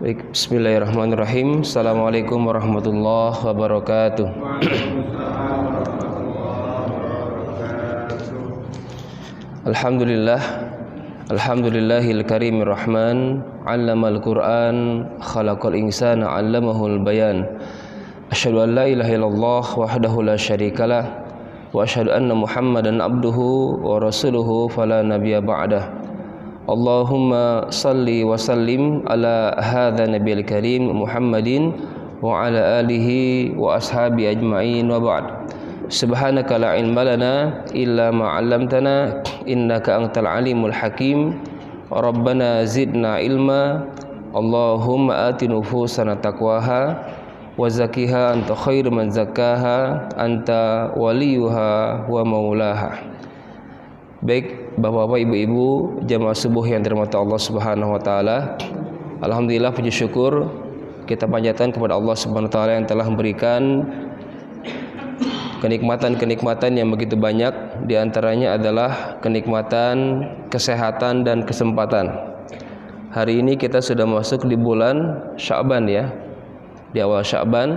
Baik, bismillahirrahmanirrahim. Assalamualaikum warahmatullahi wabarakatuh. Alhamdulillah, alhamdulillahil karimir rahman, 'allamal Qur'an, khalaqal insana 'allamahul bayan. Asyhadu an la ilaha illallah wahdahu la syarikalah wa asyhadu anna Muhammadan abduhu wa rasuluhu fala nabiyya ba'dah. Allahumma salli wa sallim ala hadha nabiyil karim Muhammadin wa ala alihi wa ashabi ajma'in wa ba'd. Subhanaka la ilma lana illa ma 'allamtana innaka antal alimul hakim. Rabbana zidna ilma. Allahumma ati nufusana taqwaha wa zakkiha anta khairu man zakkaha anta waliyuha wa maulaha. Baik Bapak-bapak, ibu-ibu, jamaah subuh yang dirahmati Allah Subhanahu wa taala. Alhamdulillah, puji syukur kita panjatkan kepada Allah Subhanahu wa taala yang telah memberikan kenikmatan-kenikmatan yang begitu banyak. Di antaranya adalah kenikmatan kesehatan dan kesempatan. Hari ini kita sudah masuk di bulan Sya'ban ya. Di awal Sya'ban,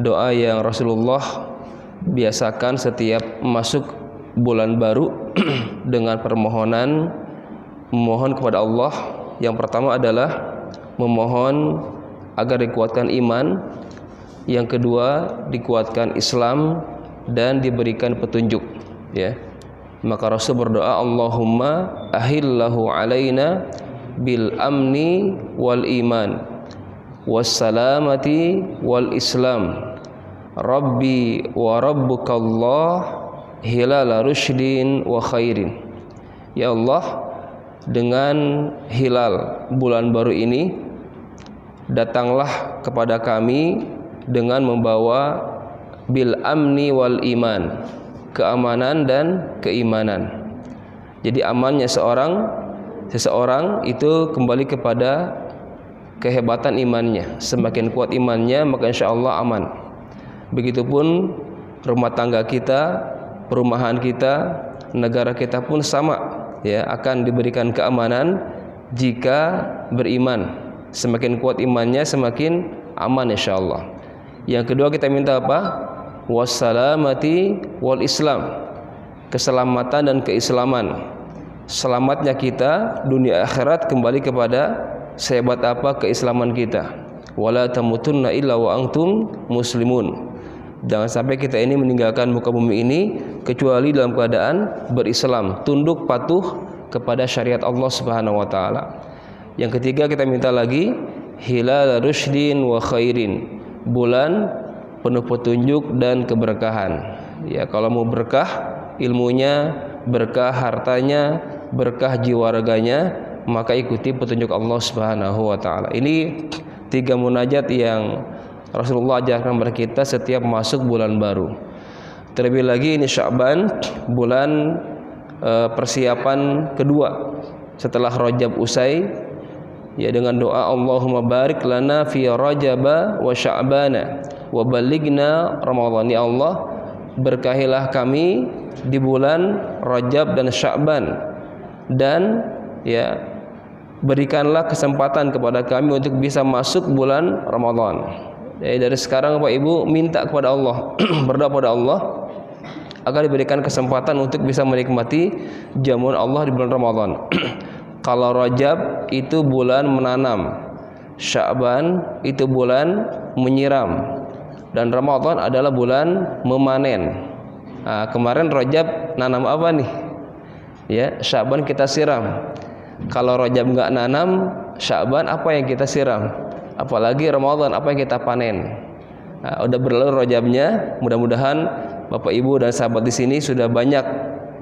doa yang Rasulullah biasakan setiap masuk bulan baru dengan permohonan, memohon kepada Allah. Yang pertama adalah memohon agar dikuatkan iman, yang kedua dikuatkan Islam dan diberikan petunjuk ya. Maka Rasul berdoa, Allahumma ahillahu alaina bil amni wal iman was salamati wal islam rabbi wa rabbukallah hilal rusydin wa khairin. Ya Allah, dengan hilal bulan baru ini datanglah kepada kami dengan membawa bil amni wal iman, keamanan dan keimanan. Jadi amannya seseorang itu kembali kepada kehebatan imannya. Semakin kuat imannya, maka insyaallah aman. Begitupun rumah tangga kita, perumahan kita, negara kita pun sama ya, akan diberikan keamanan jika beriman. Semakin kuat imannya, semakin aman insyaallah. Yang kedua kita minta apa? Wassalamati wal islam, keselamatan dan keislaman. Selamatnya kita dunia akhirat kembali kepada sehebat apa keislaman kita. Wala tamutunna illa wa antum muslimun. Jangan sampai kita ini meninggalkan muka bumi ini kecuali dalam keadaan berislam, tunduk patuh kepada syariat Allah Subhanahu wa taala. Yang ketiga kita minta lagi hilal rusydin wa khairin, bulan penuh petunjuk dan keberkahan. Ya, kalau mau berkah ilmunya, berkah hartanya, berkah jiwa raganya, maka ikuti petunjuk Allah Subhanahu wa taala. Ini 3 munajat yang Rasulullah ajarkan kepada kita setiap masuk bulan baru. Terlebih lagi ini Sya'ban, bulan persiapan kedua setelah Rajab usai ya, dengan doa Allahumma barik lana fi Rajaba wa Sya'bana wa balighna Ramadan. Ya Allah, berkahilah kami di bulan Rajab dan Sya'ban, dan ya berikanlah kesempatan kepada kami untuk bisa masuk bulan Ramadan. Jadi dari sekarang Bapak Ibu minta kepada Allah, berdoa kepada Allah agar diberikan kesempatan untuk bisa menikmati jamuan Allah di bulan Ramadan. Kalau Rajab itu bulan menanam, Sya'ban itu bulan menyiram, dan Ramadan adalah bulan memanen. Nah, kemarin Rajab nanam apa nih? Ya, Sya'ban kita siram. Kalau Rajab enggak nanam, Sya'ban apa yang kita siram? Apalagi Ramadan apa yang kita panen. Nah, udah berlalu Rajabnya, mudah-mudahan Bapak Ibu dan sahabat di sini sudah banyak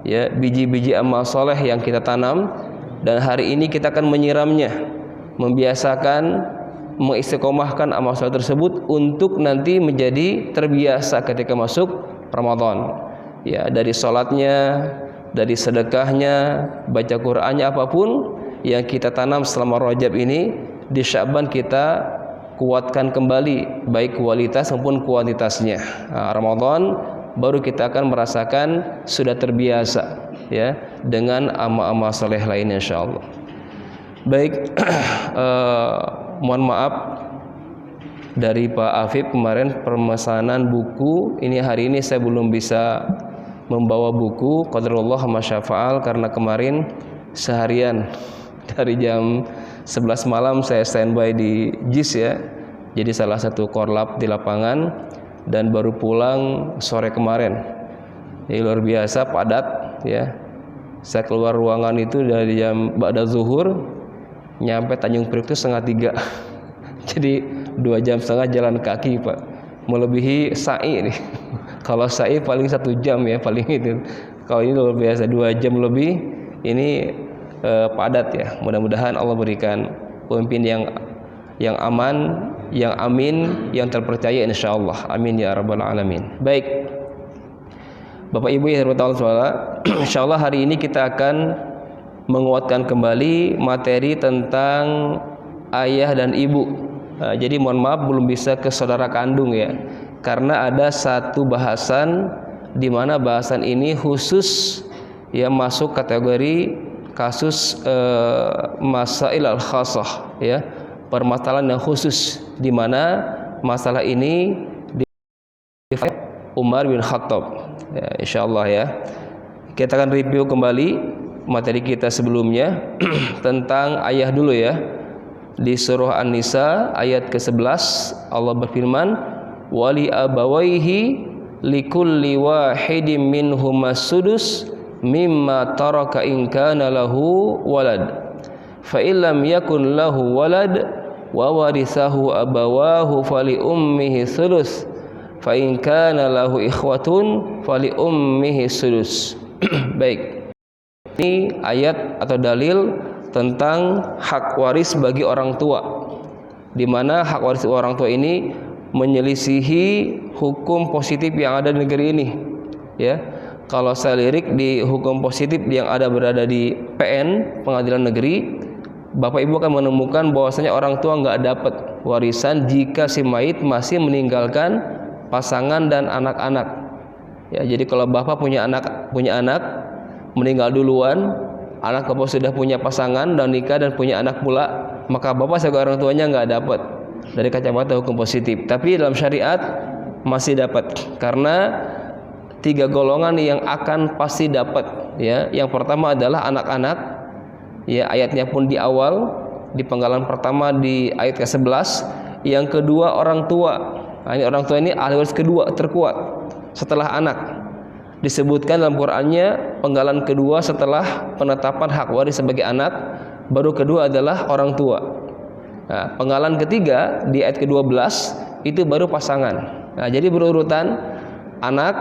ya biji-biji amal soleh yang kita tanam, dan hari ini kita akan menyiramnya, membiasakan, mengistiqomahkan amal soleh tersebut untuk nanti menjadi terbiasa ketika masuk Ramadan. Ya, dari sholatnya, dari sedekahnya, baca Qur'annya, apapun yang kita tanam selama Rajab ini, di Sya'ban kita kuatkan kembali baik kualitas maupun kuantitasnya. Ramadan baru kita akan merasakan sudah terbiasa ya dengan amal-amal saleh lainnya insyaallah. Baik, Mohon maaf dari Pak Afif kemarin pemesanan buku. Ini hari ini saya belum bisa membawa buku, qadarullah ma syafa'al, karena kemarin seharian dari jam 11 malam saya standby di JIS ya. Jadi salah satu korlap di lapangan, dan baru pulang sore kemarin. Ini luar biasa padat ya. Saya keluar ruangan itu dari jam ba'da zuhur, nyampe Tanjung Priok itu 2:30. Jadi 2,5 jam jalan kaki Pak, melebihi sa'i nih. Kalau sa'i paling 1 jam ya paling itu. Kalau ini luar biasa 2 jam lebih. Ini padat ya. Mudah-mudahan Allah berikan pemimpin yang aman, yang amin, yang terpercaya insyaallah. Amin ya rabbal alamin. Baik, Bapak Ibu yang dirahmati Allah, insyaallah hari ini kita akan menguatkan kembali materi tentang ayah dan ibu. Jadi mohon maaf belum bisa ke saudara kandung ya, karena ada satu bahasan di mana bahasan ini khusus ya masuk kategori kasus masail al-khassah ya, permasalahan yang khusus, di mana masalah ini di Umar bin Khattab ya, insyaallah ya. Kita akan review kembali materi kita sebelumnya tentang ayah dulu ya. Di surah An-Nisa ayat ke-11 Allah berfirman, wali abawaihi likulli wahidin minhumas sudus mimma taraka in kana lahu walad fa illam yakun lahu walad wa warithahu abawahu fali ummihi sulus fa in kana lahu ikhwatun fali ummihi sulus. Baik, ini ayat atau dalil tentang hak waris bagi orang tua, di mana hak waris orang tua ini menyelisihi hukum positif yang ada di negeri ini ya. Kalau saya lirik di hukum positif yang berada di PN, Pengadilan Negeri, Bapak Ibu akan menemukan bahwasanya orang tua nggak dapat warisan jika si mayit masih meninggalkan pasangan dan anak-anak ya. Jadi kalau Bapak punya anak meninggal duluan, anak Bapak sudah punya pasangan dan nikah dan punya anak pula, maka Bapak sebagai orang tuanya nggak dapat dari kacamata hukum positif. Tapi dalam syariat masih dapat, karena 3 golongan yang akan pasti dapat ya. Yang pertama adalah anak-anak ya, ayatnya pun di awal di penggalan pertama di ayat ke-11. Yang kedua orang tua. Nah, ini orang tua ini ahli waris kedua terkuat setelah anak. Disebutkan dalam Qur'annya penggalan kedua setelah penetapan hak waris sebagai anak, baru kedua adalah orang tua. Nah, penggalan ketiga di ayat ke-12 itu baru pasangan. Nah, jadi berurutan anak,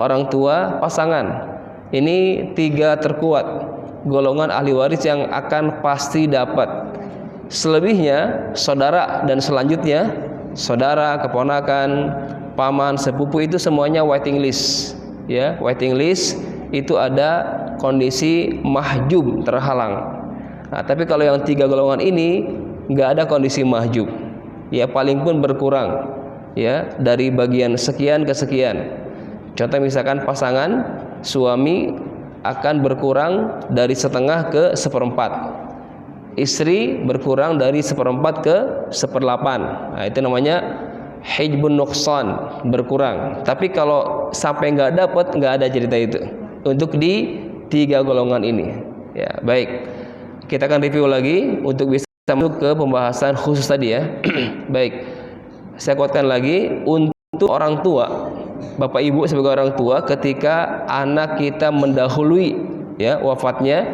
orang tua, pasangan. Ini 3 terkuat golongan ahli waris yang akan pasti dapat. Selebihnya saudara dan selanjutnya saudara, keponakan, paman, sepupu itu semuanya waiting list ya. Waiting list itu ada kondisi mahjub, terhalang. Nah, tapi kalau yang 3 golongan ini nggak ada kondisi mahjub ya, paling pun berkurang ya dari bagian sekian ke sekian. Contoh misalkan pasangan suami akan berkurang dari setengah ke 1/4, istri berkurang dari 1/4 ke 1/8. Nah, itu namanya hijbun nuqsan, berkurang. Tapi kalau sampai nggak ada cerita itu untuk di 3 golongan ini ya. Baik, kita akan review lagi untuk bisa masuk ke pembahasan khusus tadi ya. Baik, saya kuatkan lagi untuk orang tua, Bapak Ibu sebagai orang tua, ketika anak kita mendahului ya wafatnya,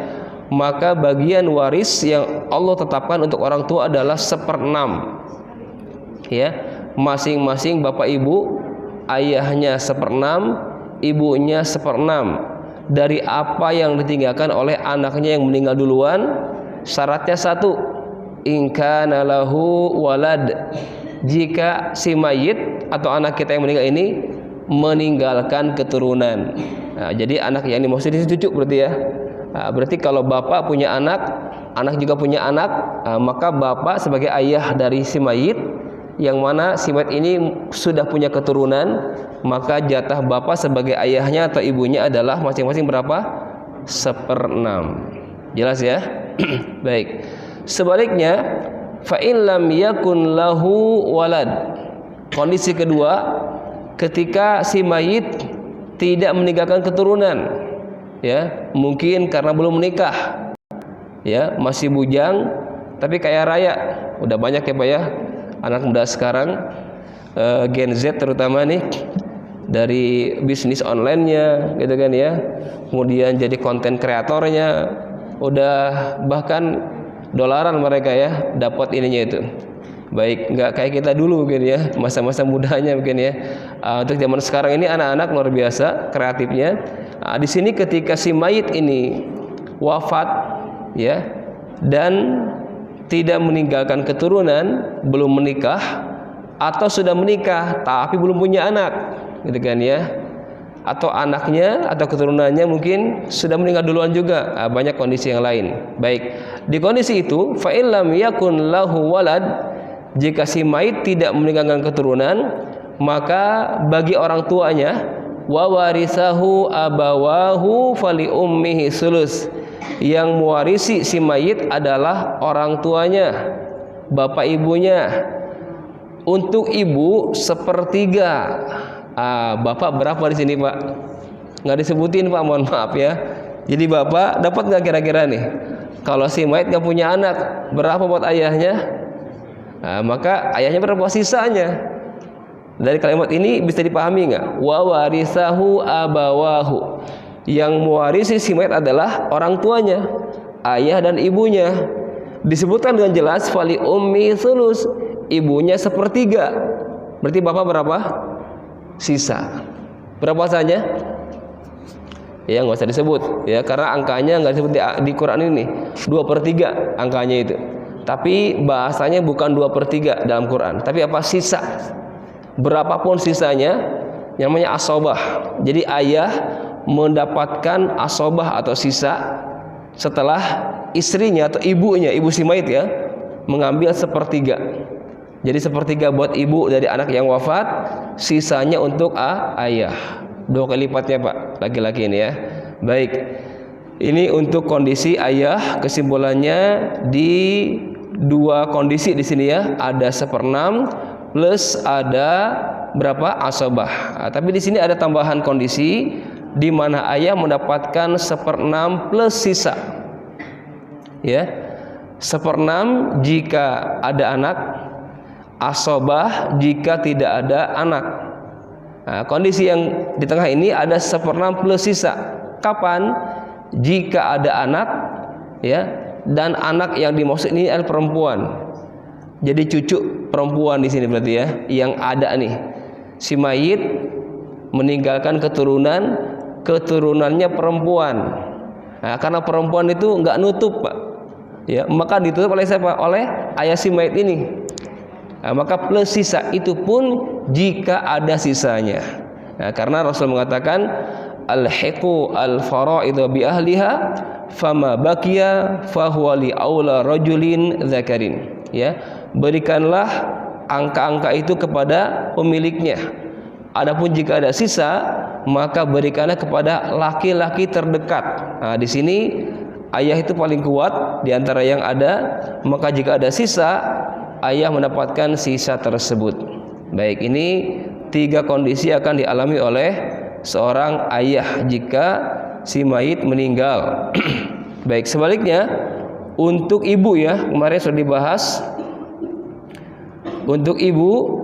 maka bagian waris yang Allah tetapkan untuk orang tua adalah 1/6 ya. Masing-masing Bapak Ibu, ayahnya 1/6, ibunya 1/6 dari apa yang ditinggalkan oleh anaknya yang meninggal duluan. Syaratnya 1, in kana lahu walad, jika si mayit atau anak kita yang meninggal ini meninggalkan keturunan. Nah, jadi anak yang dimaksud ini cucu berarti ya. Nah, berarti kalau bapak punya anak, anak juga punya anak, maka bapak sebagai ayah dari si mayit, yang mana si mayit ini sudah punya keturunan, maka jatah bapak sebagai ayahnya atau ibunya adalah masing-masing berapa? 1/6. Jelas ya? Baik. Sebaliknya, fa illam yakun lahu walad. Kondisi kedua, ketika si mayit tidak meninggalkan keturunan, ya, mungkin karena belum menikah, ya, masih bujang tapi kaya raya. Udah banyak ya Pak ya anak muda sekarang, Gen Z terutama nih, dari bisnis online-nya gitu kan ya, kemudian jadi konten kreatornya, udah bahkan dolaran mereka ya dapat ininya itu. Baik, nggak kayak kita dulu mungkin ya, masa-masa mudanya mungkin ya. Untuk zaman sekarang ini anak-anak luar biasa kreatifnya. Di sini ketika si mayit ini wafat ya dan tidak meninggalkan keturunan, belum menikah atau sudah menikah tapi belum punya anak, gitu kan ya. Atau anaknya atau keturunannya mungkin sudah meninggal duluan juga. Banyak kondisi yang lain. Baik, di kondisi itu fa illam yakun lahu walad, jika si mayit tidak meninggalkan keturunan, maka bagi orang tuanya wa warisahu abawahu fali ummihi sulus. Yang mewarisi si mayit adalah orang tuanya, bapak ibunya. Untuk ibu sepertiga. Bapak berapa di sini Pak? Nggak disebutin Pak, mohon maaf ya. Jadi bapak dapat nggak kira-kira nih? Kalau si mayit nggak punya anak, berapa buat ayahnya? Maka ayahnya berapa sisanya? Dari kalimat ini bisa dipahami nggak? Wa warisahu abawahu. Yang mewarisi si mayit adalah orang tuanya, ayah dan ibunya. Disebutkan dengan jelas fali ummi sulus, ibunya sepertiga. Berarti bapak berapa? Sisa. Berapa saja? Ya nggak usah disebut ya, karena angkanya nggak disebut di Quran ini. 2/3 angkanya itu. Tapi bahasanya bukan 2/3 dalam Quran, tapi apa? Sisa. Berapapun sisanya, yang namanya asobah. Jadi ayah mendapatkan asobah atau sisa setelah istrinya atau ibunya, ibu si mayit ya, mengambil sepertiga. Jadi sepertiga buat ibu dari anak yang wafat, sisanya untuk ayah. 2 kali lipatnya Pak, laki-laki ini ya. Baik, ini untuk kondisi ayah. Kesimpulannya di 2 kondisi di sini ya, ada 1/6 plus ada berapa? Asobah. Tapi di sini ada tambahan kondisi di mana ayah mendapatkan 1/6 plus sisa. Ya, 1/6 jika ada anak, asobah jika tidak ada anak. Kondisi yang di tengah ini ada 1/6 plus sisa. Kapan? Jika ada anak, ya, dan anak yang dimaksud ini adalah perempuan. Jadi cucu perempuan di sini berarti ya, yang ada nih. Si mayit meninggalkan keturunannya perempuan. Karena perempuan itu nggak nutup Pak, ya, maka ditutup oleh siapa? Oleh ayah si mayit ini. Maka plus sisa itu pun jika ada sisanya. Karena Rasul mengatakan alhiqu al-fara'idha bi ahliha fama baqiya fahuwa li aula rajulin dzakarin. Ya, berikanlah angka-angka itu kepada pemiliknya. Adapun jika ada sisa, maka berikanlah kepada laki-laki terdekat. Di sini ayah itu paling kuat di antara yang ada, maka jika ada sisa, ayah mendapatkan sisa tersebut. Baik, ini 3 kondisi akan dialami oleh seorang ayah jika si mayit meninggal. Baik, sebaliknya untuk ibu ya, kemarin sudah dibahas. Untuk ibu,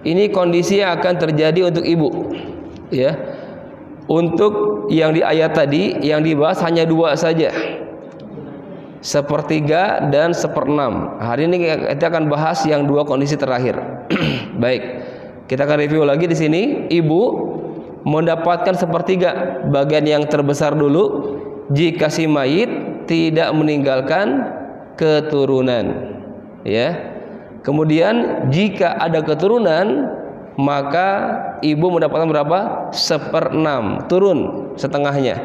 ini kondisi yang akan terjadi untuk ibu, ya. Untuk yang di ayat tadi yang dibahas hanya 2 saja, 1/3 dan 1/6. Hari ini kita akan bahas yang 2 kondisi terakhir. Baik, kita akan review lagi di sini. Ibu mendapatkan 1/3 bagian yang terbesar dulu jika si mayit tidak meninggalkan keturunan, ya. Kemudian jika ada keturunan, maka ibu mendapatkan berapa? 1/6, turun setengahnya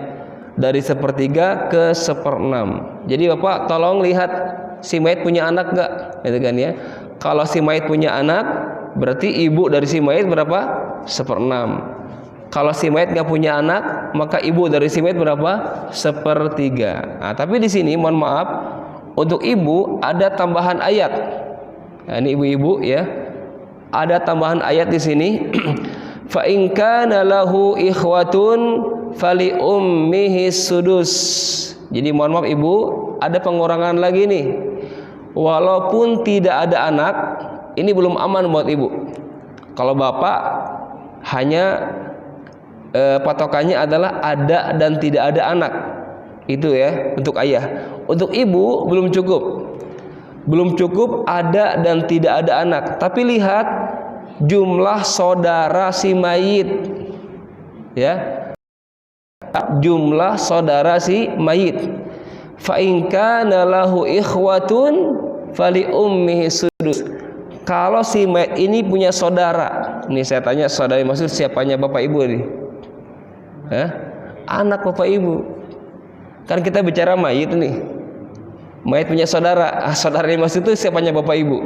dari 1/3 ke 1/6. Jadi Bapak tolong lihat si mayit punya anak enggak, gitu kan ya. Kalau si mayit punya anak, berarti ibu dari si mayit berapa? 1/6. Kalau si mayit nggak punya anak, maka ibu dari si mayit berapa? 1/3. Tapi di sini mohon maaf, Untuk ibu ada tambahan ayat. Nah, ini ibu-ibu ya. Ada tambahan ayat di sini. Fa in kana lahu ikhwatun fali ummihi sudus. Jadi mohon maaf ibu, ada pengurangan lagi nih. Walaupun tidak ada anak, ini belum aman buat ibu. Kalau bapak hanya patokannya adalah ada dan tidak ada anak. Itu ya untuk ayah. Untuk ibu belum cukup. Belum cukup ada dan tidak ada anak. Tapi lihat jumlah saudara si mayit. Ya. Jumlah saudara si mayit. Fa in kana lahu ikhwatun fali ummihi sudus. Kalau si mayit ini punya saudara. Ini saya tanya saudara maksud siapanya bapak ibu nih? Anak bapak ibu. Kan kita bicara mayit nih. Mayit punya saudara. Saudara yang maksud itu siapanya bapak ibu?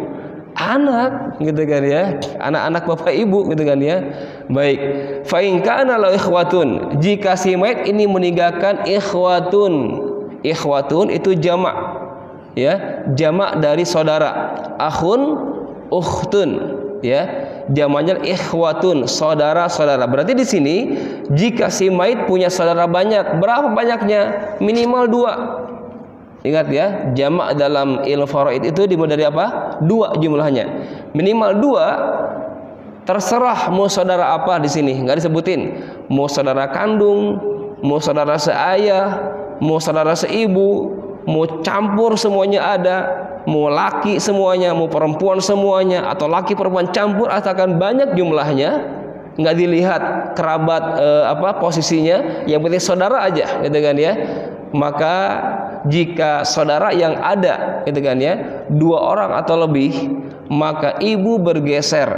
Anak, gitu kan ya. Anak-anak bapak ibu, gitu kan ya. Baik. Fa in kana lahu ikhwatun. Jika si mayit ini meninggalkan ikhwatun. Ikhwatun itu jamak. Ya, jamak dari saudara. Akhun, ukhtun, ya. Jamaknya ikhwatun, saudara-saudara. Berarti di sini jika si mayit punya saudara banyak, berapa banyaknya? Minimal 2. Ingat ya, jamak dalam ilmu faraid itu dimulai dari apa? 2 jumlahnya. Minimal 2. Terserah mau saudara apa di sini, nggak disebutin. Mau saudara kandung, mau saudara seayah, mau saudara seibu, mau campur semuanya ada, mau laki semuanya, mau perempuan semuanya, atau laki perempuan campur, asalkan banyak jumlahnya, nggak dilihat kerabat posisinya, yang penting saudara aja, gitu kan ya. Maka jika saudara yang ada, gitu kan ya, 2 orang atau lebih, maka ibu bergeser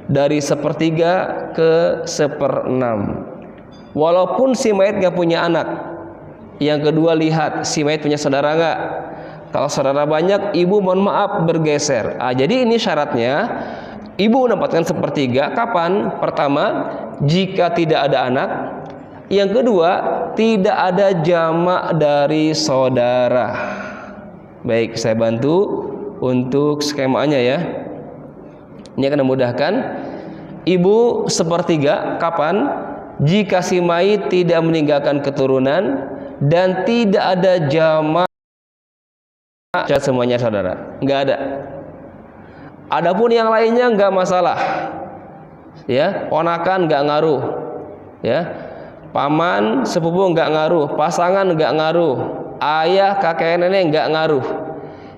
dari 1/3 ke 1/6. Walaupun si mayit nggak punya anak. Yang kedua, lihat si mayit punya saudara nggak. Kalau saudara banyak, ibu mohon maaf bergeser. Jadi ini syaratnya, ibu mendapatkan 1/3 kapan? Pertama, jika tidak ada anak. Yang kedua, tidak ada jamak dari saudara. Baik, saya bantu untuk skemanya ya. Ini akan memudahkan. Ibu 1/3 kapan? Jika si mayit tidak meninggalkan keturunan dan tidak ada jamak semuanya saudara, nggak ada. Adapun yang lainnya nggak masalah, ya. Ponakan nggak ngaruh, ya. Paman sepupu nggak ngaruh, pasangan nggak ngaruh, ayah kakek nenek nggak ngaruh.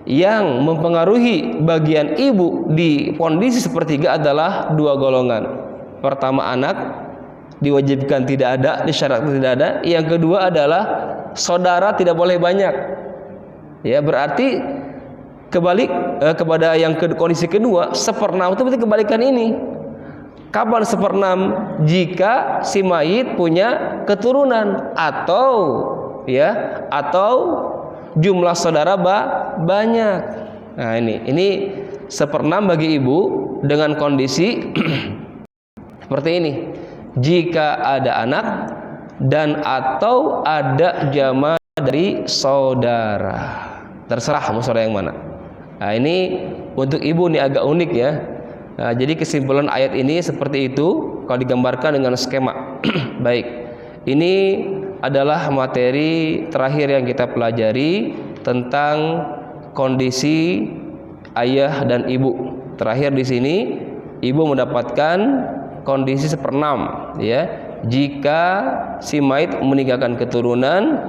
Yang mempengaruhi bagian ibu di kondisi 1/3 adalah 2 golongan. Pertama, anak diwajibkan tidak ada, disyaratkan tidak ada. Yang kedua adalah saudara tidak boleh banyak. Ya, berarti kebalik kepada yang kondisi kedua, 1/6 itu berarti kebalikan ini. Kapan 1/6? Jika si mayit punya keturunan atau jumlah saudara banyak. Nah, ini 1/6 bagi ibu dengan kondisi seperti ini. Jika ada anak dan atau ada jamak dari saudara. Terserah mau saudara yang mana. Nah, ini untuk ibu ini agak unik ya. Nah, jadi kesimpulan ayat ini seperti itu kalau digambarkan dengan skema. Baik, ini adalah materi terakhir yang kita pelajari tentang kondisi ayah dan ibu. Terakhir di sini ibu mendapatkan kondisi 1/6 ya. Jika si mayit meninggalkan keturunan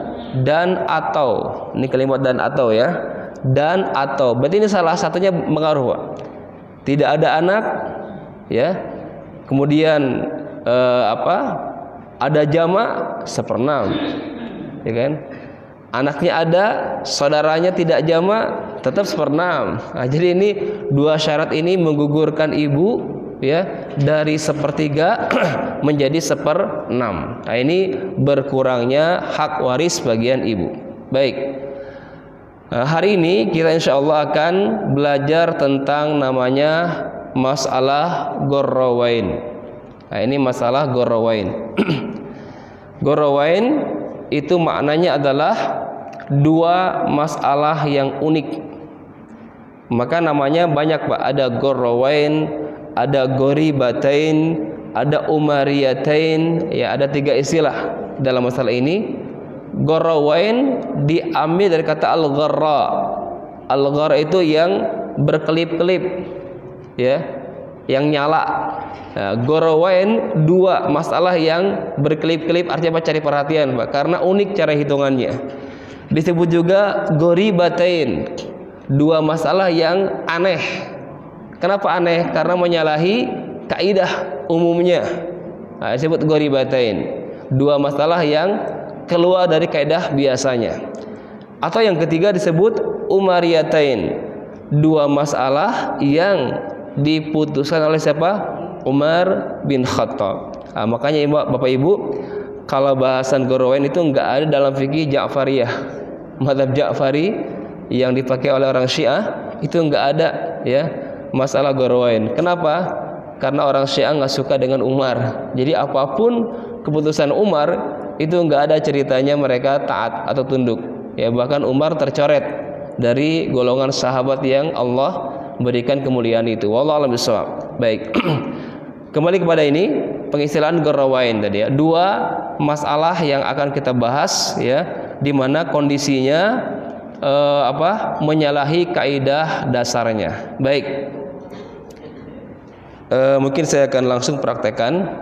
dan atau, ini kalimat dan atau ya, dan atau berarti ini salah satunya mengaruh Pak. Tidak ada anak ya, kemudian ada jamak 1/6 ya kan, anaknya ada, saudaranya tidak jamak, tetap 1/6. Nah, jadi ini 2 syarat ini menggugurkan ibu ya dari 1/3 menjadi 1/6. Nah, ini berkurangnya hak waris bagian ibu. Baik, hari ini kita insya Allah akan belajar tentang namanya masalah gorrowain. Nah, ini masalah gorrowain. Gorrowain itu maknanya adalah dua masalah yang unik. Maka namanya banyak Pak, ada Ghorrawain, ada Ghoribatain, ada Umariyatain, ya ada 3 istilah dalam masalah ini. Ghorrawain diambil dari kata al-gharra. Al-gharra itu yang berkelip-kelip, ya, yang nyala. Nah, Ghorrawain dua masalah yang berkelip-kelip, artinya apa? Cari perhatian Pak, karena unik cara hitungannya. Disebut juga Ghoribatain, dua masalah yang aneh. Kenapa aneh? Karena menyalahi kaidah umumnya. Nah, disebut Ghoribatain, dua masalah yang keluar dari kaidah biasanya. Atau yang ketiga disebut Umariyatain, dua masalah yang diputuskan oleh siapa? Umar bin Khattab. Nah, makanya Bapak Ibu, kalau bahasan Ghorrawain itu enggak ada dalam fikih Ja'fariyah, mazhab Ja'fari yang dipakai oleh orang Syiah, itu enggak ada ya masalah Ghorrawain. Kenapa? Karena orang Syiah enggak suka dengan Umar. Jadi apapun keputusan Umar itu enggak ada ceritanya mereka taat atau tunduk. Ya, bahkan Umar tercoret dari golongan sahabat yang Allah berikan kemuliaan itu. Wallahu a'lam bishawab. Baik. Kembali kepada ini pengistilahan Ghorrawain tadi ya. Dua masalah yang akan kita bahas ya, di mana kondisinya menyalahi kaidah dasarnya. Baik. Mungkin saya akan langsung praktekkan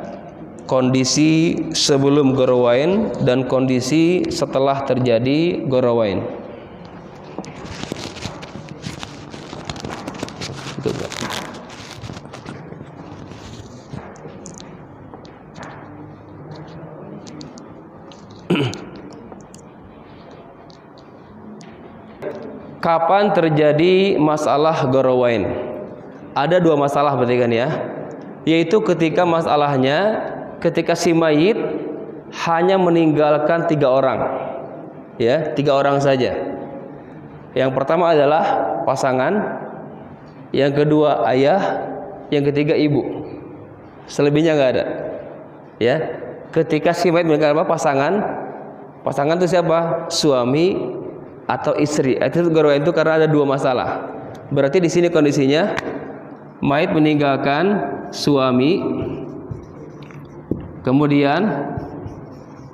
kondisi sebelum Ghorrawain dan kondisi setelah terjadi Ghorrawain. Itu, Pak. Kapan terjadi masalah Ghorrawain? Ada dua masalah berarti kan ya, yaitu ketika masalahnya ketika si mayit hanya meninggalkan 3 orang, ya 3 orang saja. Yang pertama adalah pasangan, yang kedua ayah, yang ketiga ibu. Selebihnya nggak ada. Ya, ketika si mayit meninggalkan pasangan, pasangan itu siapa? Suami atau istri. Itu Ghorrawain itu karena ada 2 masalah. Berarti di sini kondisinya mayit meninggalkan suami, kemudian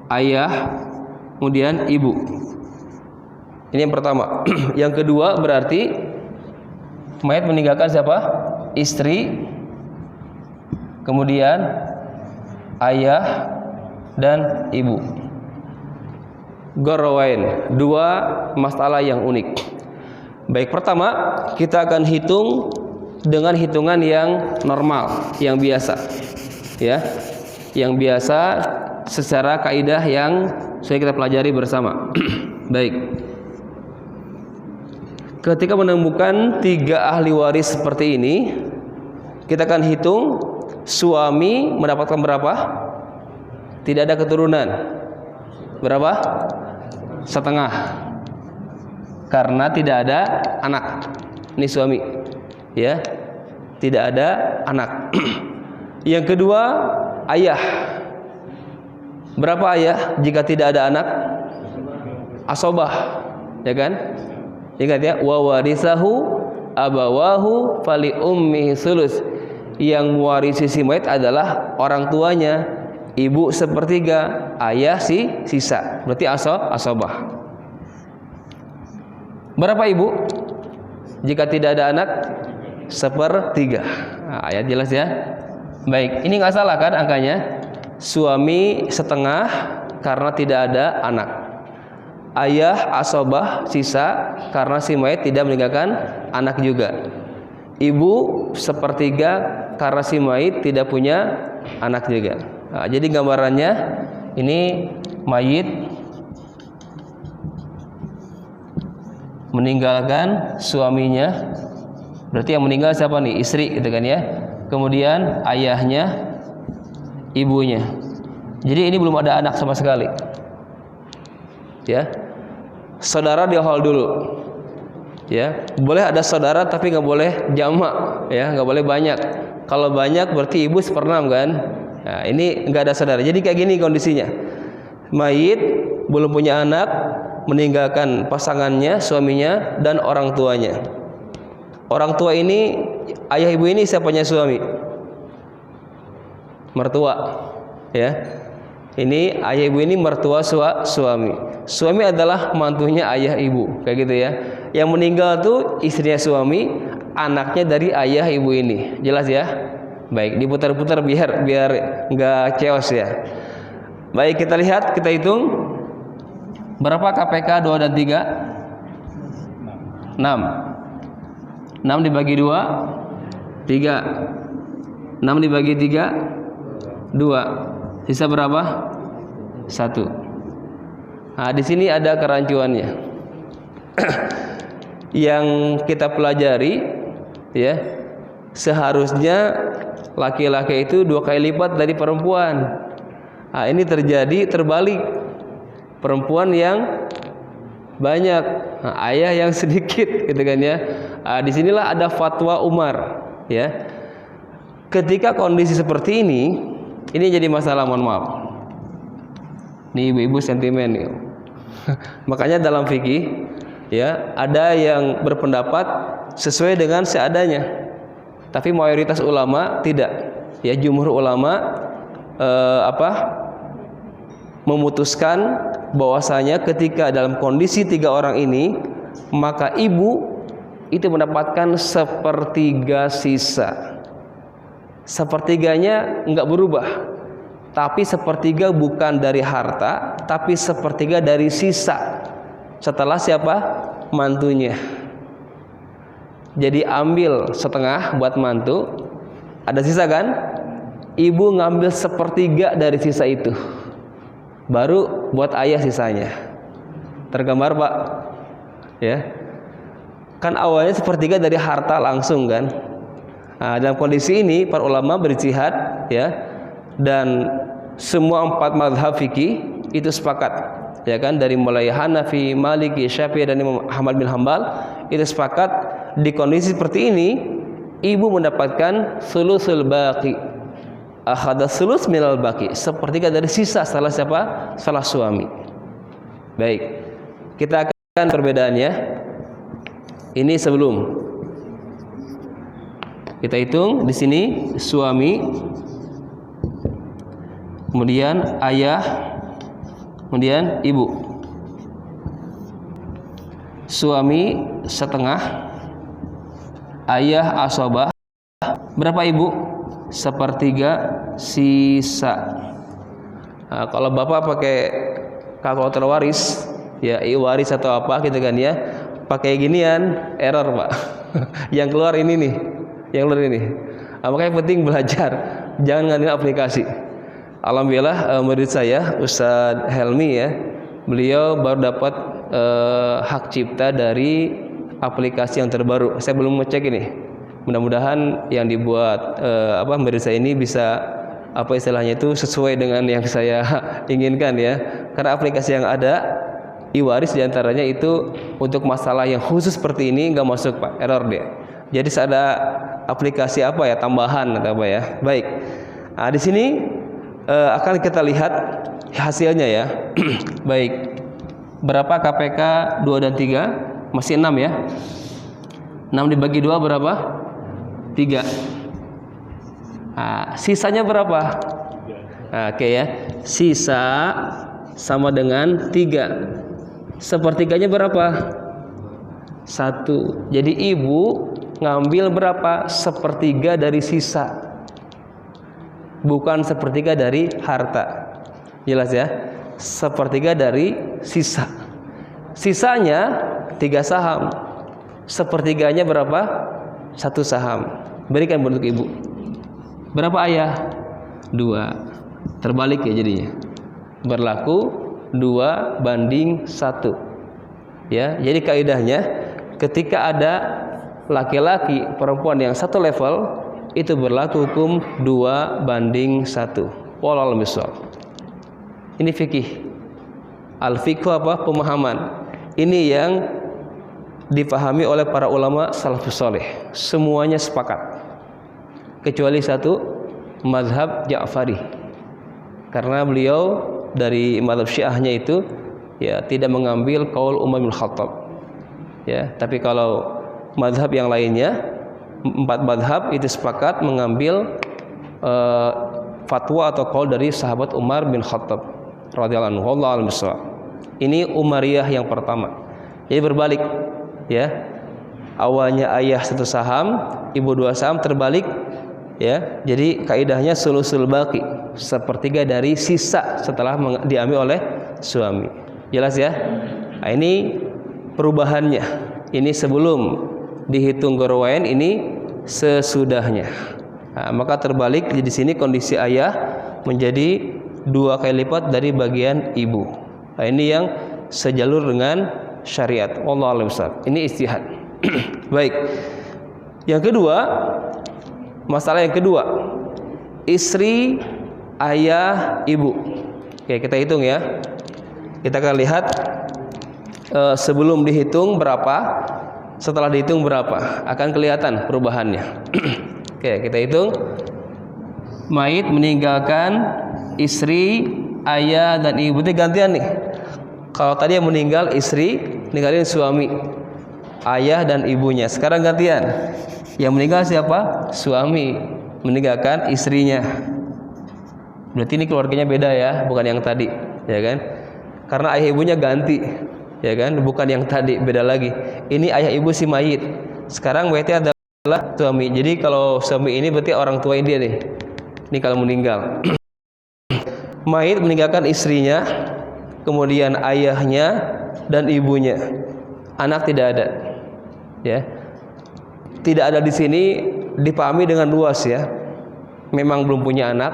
ayah, kemudian ibu. Ini yang pertama. Yang kedua berarti mayit meninggalkan siapa? Istri, kemudian ayah dan ibu. Ghorrawain, 2 masalah yang unik. Baik, pertama kita akan hitung dengan hitungan yang normal, yang biasa, ya, yang biasa secara kaidah yang sudah kita pelajari bersama. Baik, ketika menemukan 3 ahli waris seperti ini, kita akan hitung suami mendapatkan berapa? Tidak ada keturunan, berapa? Setengah, karena tidak ada anak. Ini suami, ya, tidak ada anak. Yang kedua ayah. Berapa ayah jika tidak ada anak? Asobah, ya kan? Ingat ya, wa warisahu abawahu fali ummihi sulus. Yang mewarisi si mayit adalah orang tuanya, ibu 1/3, ayah sisa. Berarti asobah. Berapa ibu jika tidak ada anak? 1/3. Nah, ayat jelas ya. Baik, ini nggak salah kan angkanya? Suami setengah karena tidak ada anak. Ayah asobah sisa karena si mayit tidak meninggalkan anak juga. Ibu 1/3 karena si mayit tidak punya anak juga. Nah, jadi gambarannya ini mayit meninggalkan suaminya. Berarti yang meninggal siapa nih? Istri gitu kan ya. Kemudian ayahnya, ibunya. Jadi ini belum ada anak sama sekali. Ya. Saudara di hal dulu. Ya, boleh ada saudara tapi nggak boleh jamak, ya, nggak boleh banyak. Kalau banyak berarti ibu 1/6 kan. Nah, ini nggak ada saudara. Jadi kayak gini kondisinya. Mayit belum punya anak, meninggalkan pasangannya, suaminya dan orang tuanya. Orang tua ini, ayah ibu ini siapanya suami? Mertua, ya. Ini ayah ibu ini mertua suami. Suami adalah mantunya ayah ibu, kayak gitu ya. Yang meninggal tuh istrinya suami, anaknya dari ayah ibu ini. Jelas ya? Baik, diputar-putar biar nggak chaos ya. Baik, kita lihat, kita hitung. Berapa KPK 2 dan 3? 6. 6 dibagi 2 3. 6 dibagi 3 2. Sisa berapa? 1. Nah, di sini ada kerancuannya. Yang kita pelajari ya, seharusnya laki-laki itu 2 kali lipat dari perempuan. Nah, ini terjadi terbalik. Perempuan yang banyak, ayah yang sedikit, gitu kan ya. Disinilah ada fatwa Umar, ya. Ketika kondisi seperti ini jadi masalah. Mohon maaf. Nih ibu-ibu sentimen nih. Makanya dalam fikih, ya, ada yang berpendapat sesuai dengan seadanya. Tapi mayoritas ulama tidak. Ya, jumhur ulama memutuskan bahwasanya ketika dalam kondisi 3 orang ini, maka ibu itu mendapatkan 1/3 sisa. 1/3-nya enggak berubah, tapi 1/3 bukan dari harta, tapi 1/3 dari sisa. Setelah siapa? Mantunya. Jadi ambil setengah buat mantu, ada sisa kan? Ibu ngambil 1/3 dari sisa itu, baru buat ayah sisanya. Tergambar Pak? Ya. Kan awalnya 1/3 dari harta langsung kan. Nah, dalam kondisi ini para ulama berijtihad, ya, dan semua 4 mazhab fikih itu sepakat, ya kan, dari mulai Hanafi, Maliki, Syafi'i dan Imam Ahmad bin Hambal itu sepakat di kondisi seperti ini ibu mendapatkan sulusul baqi. Akhadha sulus minal baqi, 1/3 dari sisa. Salah siapa? Salah suami. Baik, kita akan perbedaannya. Ini sebelum kita hitung di sini suami, kemudian ayah, kemudian ibu. Suami setengah, ayah asobah. Berapa ibu? 1/3 sisa. Nah, kalau bapak pakai kalkulator waris, ya waris atau apa gitu kan ya, pakai ginian error Pak. Yang keluar ini nih, yang keluar ini. Nah, makanya penting belajar, jangan ngandalin aplikasi. Alhamdulillah murid saya Ustadz Helmi, ya, beliau baru dapat hak cipta dari aplikasi yang terbaru. Saya belum ngecek ini. Mudah-mudahan yang dibuat murid saya ini bisa istilahnya itu sesuai dengan yang saya inginkan, ya. Karena aplikasi yang ada e-waris diantaranya itu untuk masalah yang khusus seperti ini nggak masuk Pak, error dia. Jadi ada aplikasi tambahan atau apa ya. Baik. Nah, di sini akan kita lihat hasilnya, ya. Baik. Berapa KPK 2 dan 3? Masih 6 ya. 6 dibagi 2 berapa? 3. Nah, sisanya berapa? Nah, oke ya. Sisa sama dengan 3. 1/3-nya berapa? 1. Jadi ibu ngambil berapa? 1/3 dari sisa, bukan 1/3 dari harta. Jelas ya? 1/3 dari sisa. Sisanya 3 saham. 1/3-nya berapa? 1 saham. Berikan untuk ibu. Berapa ayah? 2. Terbalik ya jadinya. Berlaku 2 banding 1. Ya, jadi kaidahnya ketika ada laki-laki perempuan yang satu level itu berlaku hukum 2 banding 1. Wallahu a'lam. Ini fikih. Al-fiqh pemahaman. Ini yang dipahami oleh para ulama salafus saleh. Semuanya sepakat. Kecuali satu, mazhab Ja'fari. Karena beliau dari mazhab Syiahnya itu ya tidak mengambil qaul Umar bin Khattab. Ya, tapi kalau mazhab yang lainnya, 4 mazhab itu sepakat mengambil fatwa atau qaul dari sahabat Umar bin Khattab radhiyallahu anhu. Wallahu a'lam bishawab. Ini Umariyah yang pertama. Jadi berbalik, ya. Awalnya ayah 1 saham, ibu 2 saham, terbalik, ya. Jadi kaidahnya sulusul baqi, 1/3 dari sisa setelah diambil oleh suami. Jelas ya? Nah, ini perubahannya. Ini sebelum dihitung gorwain, ini sesudahnya. Nah, maka terbalik di sini kondisi ayah menjadi 2 kali lipat dari bagian ibu. Nah, ini yang sejalur dengan syariat. Wallahu a'lam bishawab. Ini ijtihad. Baik. Yang kedua, masalah yang kedua, istri, ayah, ibu. Oke, kita hitung ya. Kita akan lihat sebelum dihitung berapa, setelah dihitung berapa, akan kelihatan perubahannya. Oke, kita hitung. Mayit meninggalkan istri, ayah, dan ibu. Ini gantian nih. Kalau tadi yang meninggal istri, ninggalin suami, ayah dan ibunya. Sekarang gantian. Yang meninggal siapa? Suami meninggalkan istrinya. Berarti ini keluarganya beda ya, bukan yang tadi, ya kan? Karena ayah ibunya ganti, ya kan? Bukan yang tadi, beda lagi. Ini ayah ibu si mayit. Sekarang mayitnya adalah suami. Jadi kalau suami ini berarti orang tua dia nih. Ini kalau meninggal. Mayit meninggalkan istrinya, kemudian ayahnya dan ibunya. Anak tidak ada. Ya. Tidak ada di sini dipahami dengan luas ya. Memang belum punya anak,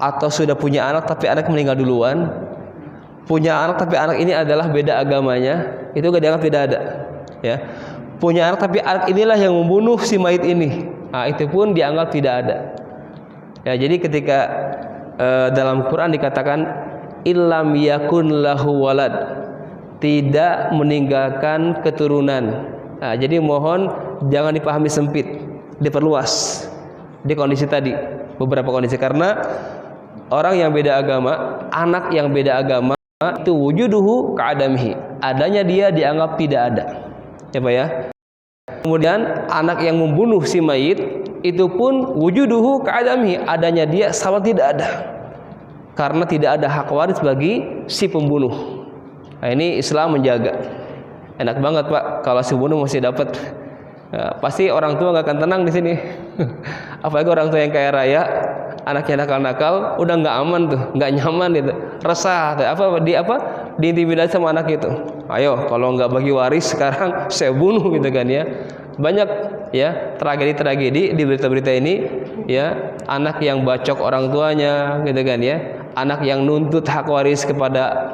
atau sudah punya anak tapi anak meninggal duluan. Punya anak tapi anak ini adalah beda agamanya, itu gak dianggap tidak ada. Ya. Punya anak tapi anak inilah yang membunuh si mayit ini. Nah, itu pun dianggap tidak ada. Ya, jadi ketika dalam Quran dikatakan illam yakun lahu walad, tidak meninggalkan keturunan. Nah, jadi mohon jangan dipahami sempit, diperluas di kondisi tadi, beberapa kondisi. Karena orang yang beda agama, anak yang beda agama itu wujuduhu ka'adamihi, adanya dia dianggap tidak ada, ya Pak ya. Kemudian anak yang membunuh si mayit itu pun wujuduhu ka'adamihi, adanya dia sama tidak ada, karena tidak ada hak waris bagi si pembunuh. Nah, ini Islam menjaga. Enak banget Pak kalau si pembunuh masih dapat. Ya, pasti orang tua nggak akan tenang di sini. Apalagi orang tua yang kaya raya, anaknya nakal-nakal, udah nggak aman tuh, nggak nyaman itu, resah. Diintimidasi sama anak itu. Ayo, kalau nggak bagi waris sekarang saya bunuh gitu kan ya. Banyak ya tragedi-tragedi di berita-berita ini ya, anak yang bacok orang tuanya gitu kan ya, anak yang nuntut hak waris kepada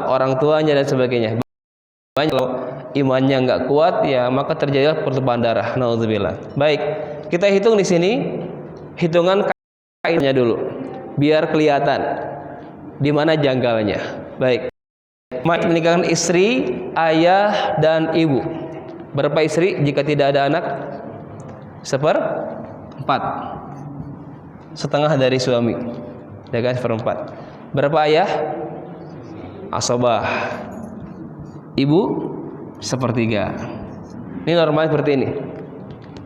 orang tuanya dan sebagainya. Banyak kalau imannya nggak kuat ya maka terjadi pertumpahan darah. Nauzubillah. Baik, kita hitung di sini hitungan kaidahnya dulu biar kelihatan di mana janggalnya. Baik. Mayit meninggalkan istri, ayah dan ibu. Berapa istri jika tidak ada anak? 1/4. Setengah dari suami. Ya kan, 1/4. Berapa ayah? Asobah. Ibu 1/3. Ini normal seperti ini.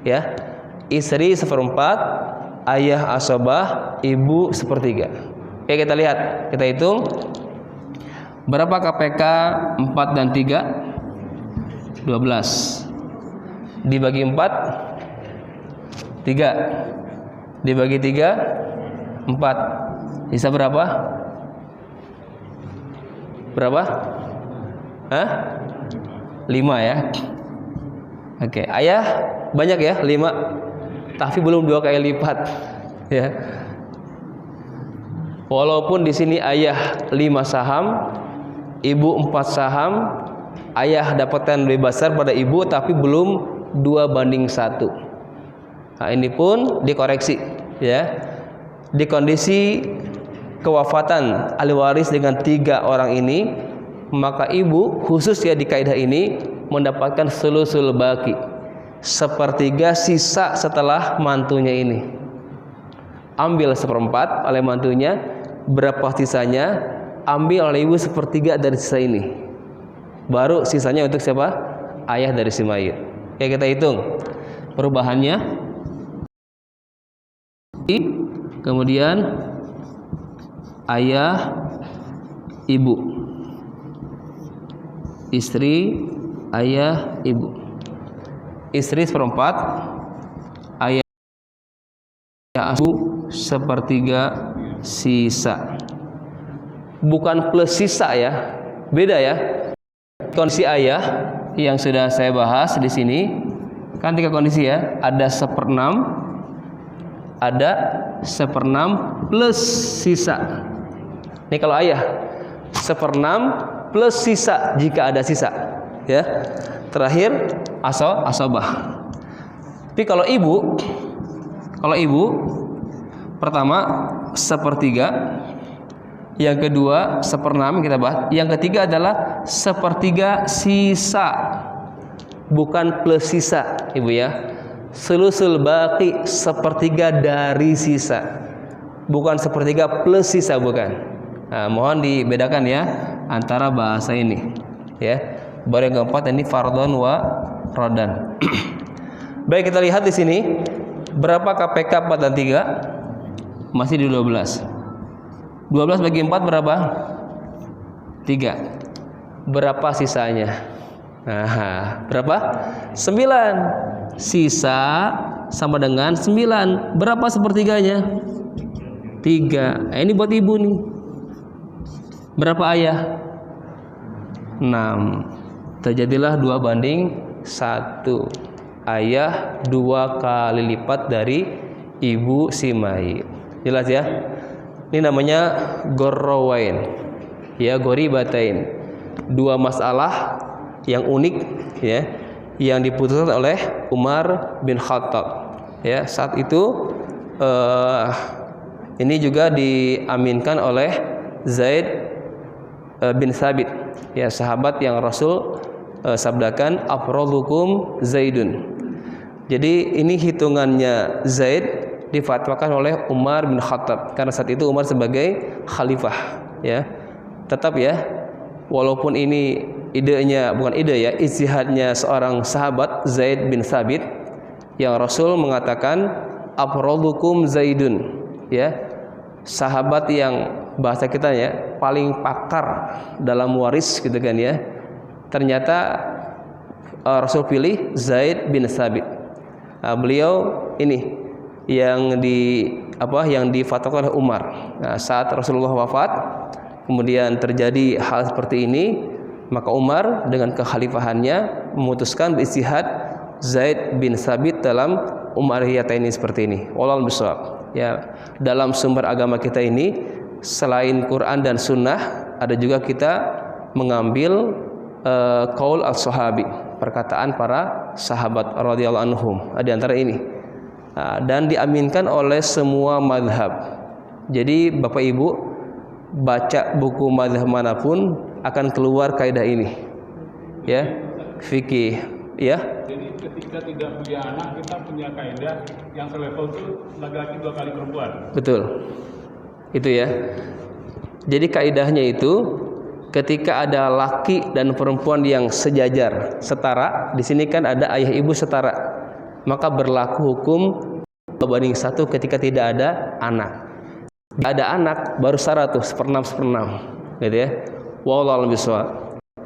Ya. Istri 1/4, ayah asobah, ibu 1/3. Oke, kita lihat, kita hitung. Berapa KPK 4 dan 3? 12. Dibagi 4 3. Dibagi 3 4. Sisa berapa? Berapa? 5 ya. Oke, ayah banyak ya, 5. Tapi belum 2 kali lipat ya. Walaupun di sini ayah 5 saham, ibu 4 saham, ayah dapatkan lebih besar pada ibu tapi belum 2/1. Nah, ini pun dikoreksi ya. Di kondisi kewafatan ahli waris dengan 3 orang ini, maka ibu khusus ya di kaidah ini mendapatkan sulusul baqi, 1/3 sisa setelah mantunya ini. Ambil 1/4 oleh mantunya, berapa sisanya ambil oleh ibu sepertiga dari sisa ini, baru sisanya untuk siapa? Ayah dari si mayit. Oke, kita hitung perubahannya. Kemudian ayah, ibu, istri, ayah, ibu. Istri seperempat, ayah, ibu sepertiga, sisa. Bukan plus sisa ya, beda ya. Kondisi ayah yang sudah saya bahas di sini kan 3 kondisi ya. Ada 1/6, ada 1/6 plus sisa. Ini kalau ayah 1/6 plus sisa jika ada sisa, ya. Terakhir asobah. Tapi kalau ibu pertama 1/3, yang kedua 1/6 kita bahas, yang ketiga adalah 1/3 sisa, bukan plus sisa, ibu ya. Sulusul baqi, 1/3 dari sisa, bukan 1/3 plus sisa, bukan. Nah, mohon dibedakan ya antara bahasa ini, ya. Baru yang keempat ini fardhon wa rodan. Baik, kita lihat di sini berapa KPK 4 dan 3? Masih di 12. 12 bagi 4 berapa? 3. Berapa sisanya? Nah, berapa? 9. Sisa sama dengan 9. Berapa sepertiganya? 3. Ini buat ibu nih. Berapa ayah? 6. Terjadilah 2/1. Ayah 2 kali lipat dari ibu si mayit. Jelas ya? Ini namanya gorrowain, ya, goribatain. 2 masalah yang unik, ya, yang diputuskan oleh Umar bin Khattab. Ya, saat itu ini juga diaminkan oleh Zaid bin Thabit, ya, sahabat yang Rasul sabdakan afradukum Zaidun. Jadi ini hitungannya Zaid difatwakan oleh Umar bin Khattab karena saat itu Umar sebagai khalifah, ya. Tetap ya, walaupun ini idenya bukan ide ya, ijtihadnya seorang sahabat Zaid bin Thabit, yang Rasul mengatakan afradukum Zaidun, ya. Sahabat yang bahasa kita ya paling pakar dalam waris gitu kan ya. Ternyata Rasul pilih Zaid bin Thabit. Beliau ini yang difatwakan oleh Umar. Nah, saat Rasulullah wafat, kemudian terjadi hal seperti ini, maka Umar dengan kekhalifahannya memutuskan berijtihad Zaid bin Thabit dalam Umariyataini seperti ini. Wallahu bishawab. Ya, dalam sumber agama kita ini selain Quran dan Sunnah, ada juga kita mengambil qaul as-sahabi, perkataan para sahabat radhiyallahu anhum. Di antara ini. Dan diaminkan oleh semua mazhab. Jadi Bapak Ibu baca buku mazhab manapun akan keluar kaidah ini, ya, fikih, ya. Jadi ketika tidak punya anak, kita punya kaidah yang selevel itu laki-laki 2 kali perempuan. Betul, itu ya. Jadi kaidahnya itu ketika ada laki dan perempuan yang sejajar, setara, di sini kan ada ayah ibu setara, maka berlaku hukum 2/1 ketika tidak ada anak. Tidak ada anak baru 100, 1/6, gitu ya. Wallahu a'lam bishawab.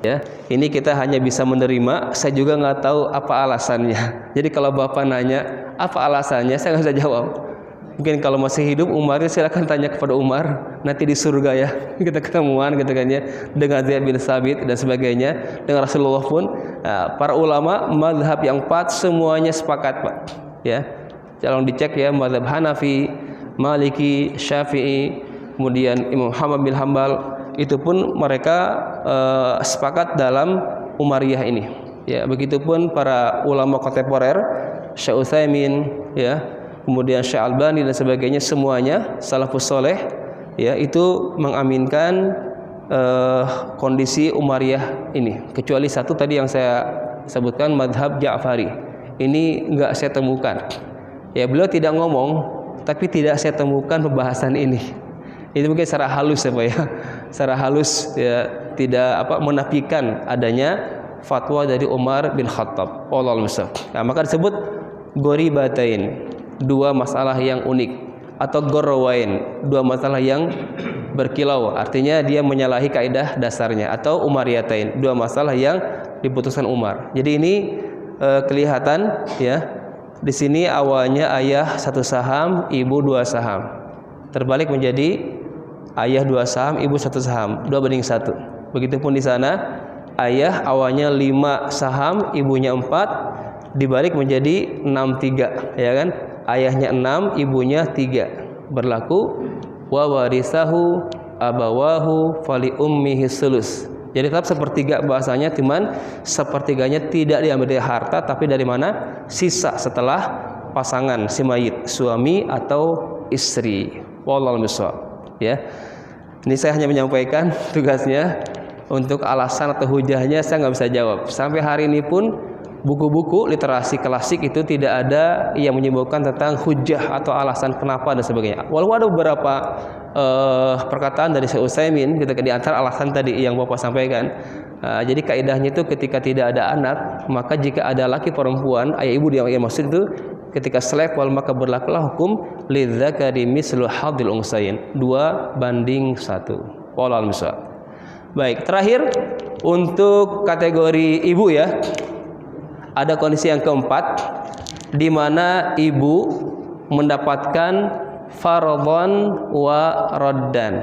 Ya, ini kita hanya bisa menerima. Saya juga nggak tahu apa alasannya. Jadi kalau Bapak nanya apa alasannya, saya nggak bisa jawab. Mungkin kalau masih hidup Umarnya, silakan tanya kepada Umar. Nanti di surga ya kita ketemuan gitu kan ya, dengan Zaid bin Thabit dan sebagainya, dengan Rasulullah pun. Para ulama mazhab yang 4 semuanya sepakat, Pak. Ya, tolong dicek ya, mazhab Hanafi, Maliki, Syafi'i, kemudian Imam Ahmad bin Hambal, itu pun mereka sepakat dalam Umariyah ini. Ya, begitupun para ulama kontemporer, Syekh Utsaimin, ya, kemudian Syekh Albani dan sebagainya, semuanya salafus soleh, ya, itu mengaminkan kondisi Umariyah ini, kecuali satu tadi yang saya sebutkan, madhab Ja'fari. Ini enggak saya temukan. Ya, beliau tidak ngomong, tapi tidak saya temukan pembahasan ini. Itu mungkin secara halus ya Pak ya. Secara halus ya, tidak menafikan adanya fatwa dari Umar bin Khattab. Wallahu a'lam. Nah, maka disebut ghoribatain, dua masalah yang unik, atau gorwain, dua masalah yang berkilau. Artinya dia menyalahi kaidah dasarnya, atau umariyatain, dua masalah yang diputuskan Umar. Jadi ini kelihatan ya. Di sini awalnya ayah 1 saham, ibu 2 saham. Terbalik menjadi ayah 2 saham, ibu 1 saham, 2:1. Begitupun di sana ayah awalnya 5 saham, ibunya 4, dibalik menjadi 6-3, ya kan? Ayahnya 6, ibunya 3. Berlaku wa warisahu abawahu fali ummihi sulus. Jadi tetap sepertiga bahasanya, cuman sepertiganya tidak diambil dari harta, tapi dari mana? Sisa setelah pasangan si mayit, suami atau istri. Wallahu a'lam. Ya. Ini saya hanya menyampaikan tugasnya. Untuk alasan atau hujahnya saya nggak bisa jawab. Sampai hari ini pun buku-buku literasi klasik itu tidak ada yang menyebutkan tentang hujah atau alasan kenapa dan sebagainya. Walaupun ada beberapa perkataan dari Syekh Utsaimin ketika di antara alasan tadi yang Bapak sampaikan. Jadi kaidahnya itu ketika tidak ada anak, maka jika ada laki perempuan, ayah ibu yang maksud itu ketika selevel, maka berlakulah hukum lidzakari mislu hadzil unsayain, 2:1. Wallahu a'lam. Baik, terakhir untuk kategori ibu ya. Ada kondisi yang keempat di mana ibu mendapatkan fardhon wa raddan.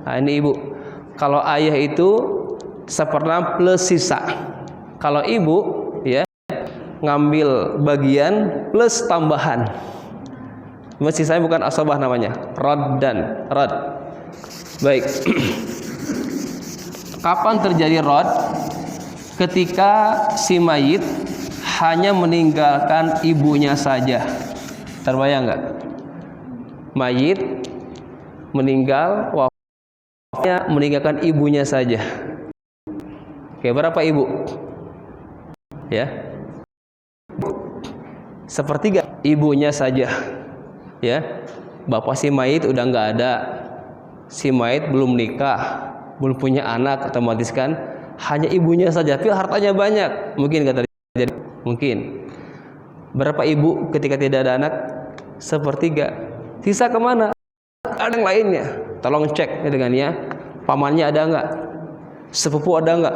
Nah, ini ibu. Kalau ayah itu 1/6 plus sisa. Kalau ibu ya ngambil bagian plus tambahan. Sisanya bukan asabah namanya, raddan, rad. Baik. Kapan terjadi rad? Ketika si mayit hanya meninggalkan ibunya saja. Terbayang nggak? Mayit meninggal, wafatnya meninggalkan ibunya saja. Oke, berapa ibu? Ya, 1/3 ibunya saja. Ya, bapak si mayit udah nggak ada, si mayit belum nikah, belum punya anak, otomatis kan hanya ibunya saja, tapi hartanya banyak. Mungkin nggak terjadi? Mungkin. Berapa ibu ketika tidak ada anak? 1/3. Sisa kemana? Ada yang lainnya. Tolong cek dengan ya. Pamannya ada nggak? Sepupu ada nggak?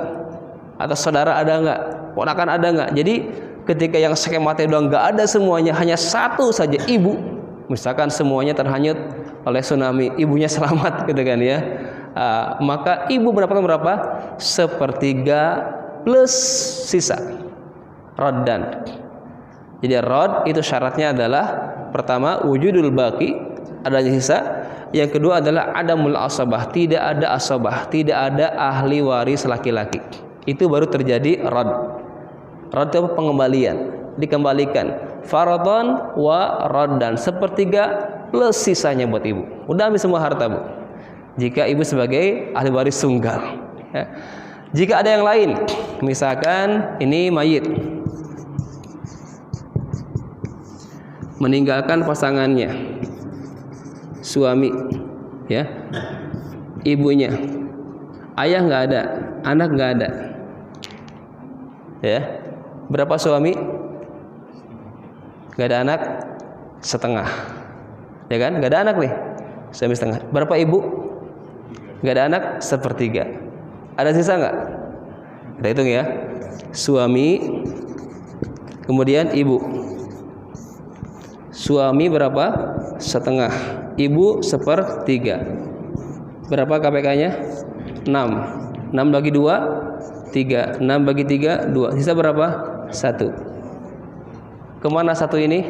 Atau saudara ada nggak? Ponakan ada nggak? Jadi ketika yang skemanya udah nggak ada semuanya, hanya satu saja ibu. Misalkan semuanya terhanyut oleh tsunami, ibunya selamat, gitu kan ya. Maka ibu mendapatkan berapa? 1/3 plus sisa. Raddan. Jadi rad itu syaratnya adalah pertama wujudul baqi, adanya sisa. Yang kedua adalah adamul asabah, tidak ada asabah, tidak ada ahli waris laki-laki. Itu baru terjadi rad. Rad itu pengembalian, dikembalikan. Fardhon wa raddan, 1/3 plus sisanya buat ibu. Udah ambil semua harta, Bu. Jika ibu sebagai ahli waris tunggal. Ya. Jika ada yang lain, misalkan ini mayit meninggalkan pasangannya, suami, ya, ibunya, ayah nggak ada, anak nggak ada, ya, berapa suami? Nggak ada anak, setengah, ya kan? Nggak ada anak nih, suami setengah. Berapa ibu? Nggak ada anak, 1/3. Ada sisa nggak? Kita hitung ya. Suami, kemudian ibu. Suami berapa? 1/2. Ibu 1/3. Berapa KPK-nya? 6. 6 bagi 2, 3. 6 bagi 3, 2. Sisa berapa? 1. Kemana 1 ini?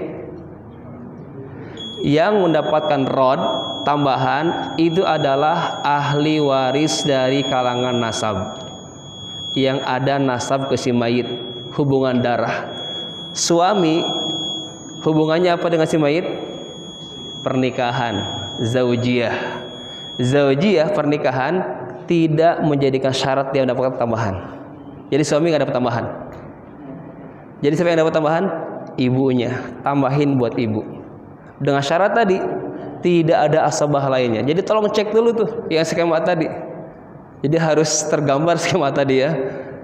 Yang mendapatkan rod tambahan itu adalah ahli waris dari kalangan nasab, yang ada nasab ke si mayit, hubungan darah. Suami hubungannya apa dengan si mayit? Pernikahan, zaujiyah. Zaujiyah, pernikahan, tidak menjadikan syarat dia mendapatkan tambahan. Jadi suami nggak dapat tambahan. Jadi siapa yang dapat tambahan? Ibunya. Tambahin buat ibu. Dengan syarat tadi, tidak ada asabah lainnya. Jadi tolong cek dulu tuh yang skema tadi. Jadi harus tergambar skema tadi ya.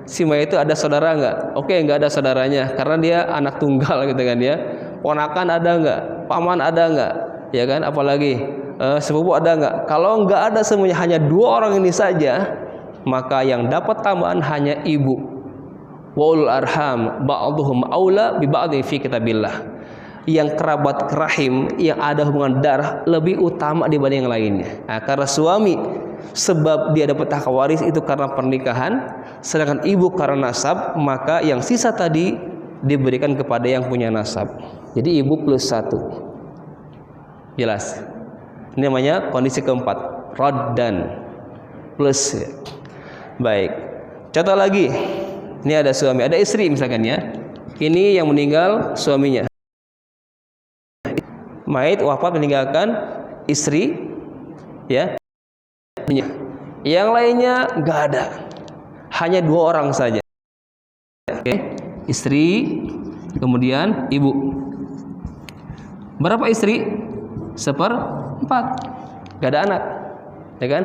Si mayit itu ada saudara nggak? Oke, nggak ada saudaranya karena dia anak tunggal gitu kan ya. Ponakan ada nggak? Paman ada nggak? Ya kan? Apalagi sepupu ada nggak? Kalau nggak ada semuanya, hanya 2 orang ini saja, maka yang dapat tambahan hanya ibu. Wa ulul arham ba'dhum aula bi ba'dhin fi kitabillah. Yang kerabat rahim yang ada hubungan darah lebih utama dibanding yang lainnya. Nah, karena suami sebab dia dapat hak waris itu karena pernikahan, sedangkan ibu karena nasab, maka yang sisa tadi diberikan kepada yang punya nasab. Jadi ibu plus 1. Jelas? Ini namanya kondisi keempat, raddan plus. Baik. Contoh lagi. Ini ada suami, ada istri misalkan ya. Ini yang meninggal suaminya. Mayit wafat meninggalkan istri, ya. Yang lainnya nggak ada, hanya 2 orang saja. Oke, istri, kemudian ibu. Berapa istri? 1/4. Nggak ada anak, ya kan?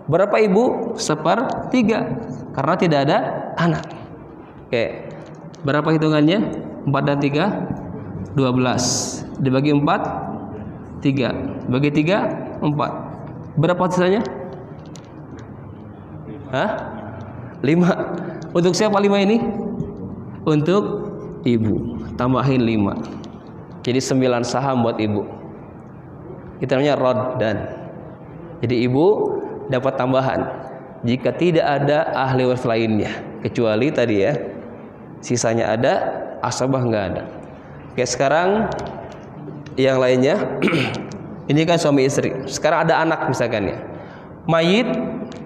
Berapa ibu? 1/3, karena tidak ada anak. Oke, berapa hitungannya? 4 dan 3? 12. Dibagi 4, 3. Bagi 3, 4. Berapa sisanya? 5. Untuk siapa 5 ini? Untuk ibu. Tambahin 5. Jadi 9 saham buat ibu. Itu namanya raddan. Jadi ibu dapat tambahan jika tidak ada ahli waris lainnya, kecuali tadi ya, sisanya ada, asabah nggak ada. Oke, sekarang yang lainnya. Ini kan suami istri. Sekarang ada anak misalkan ya. Mayit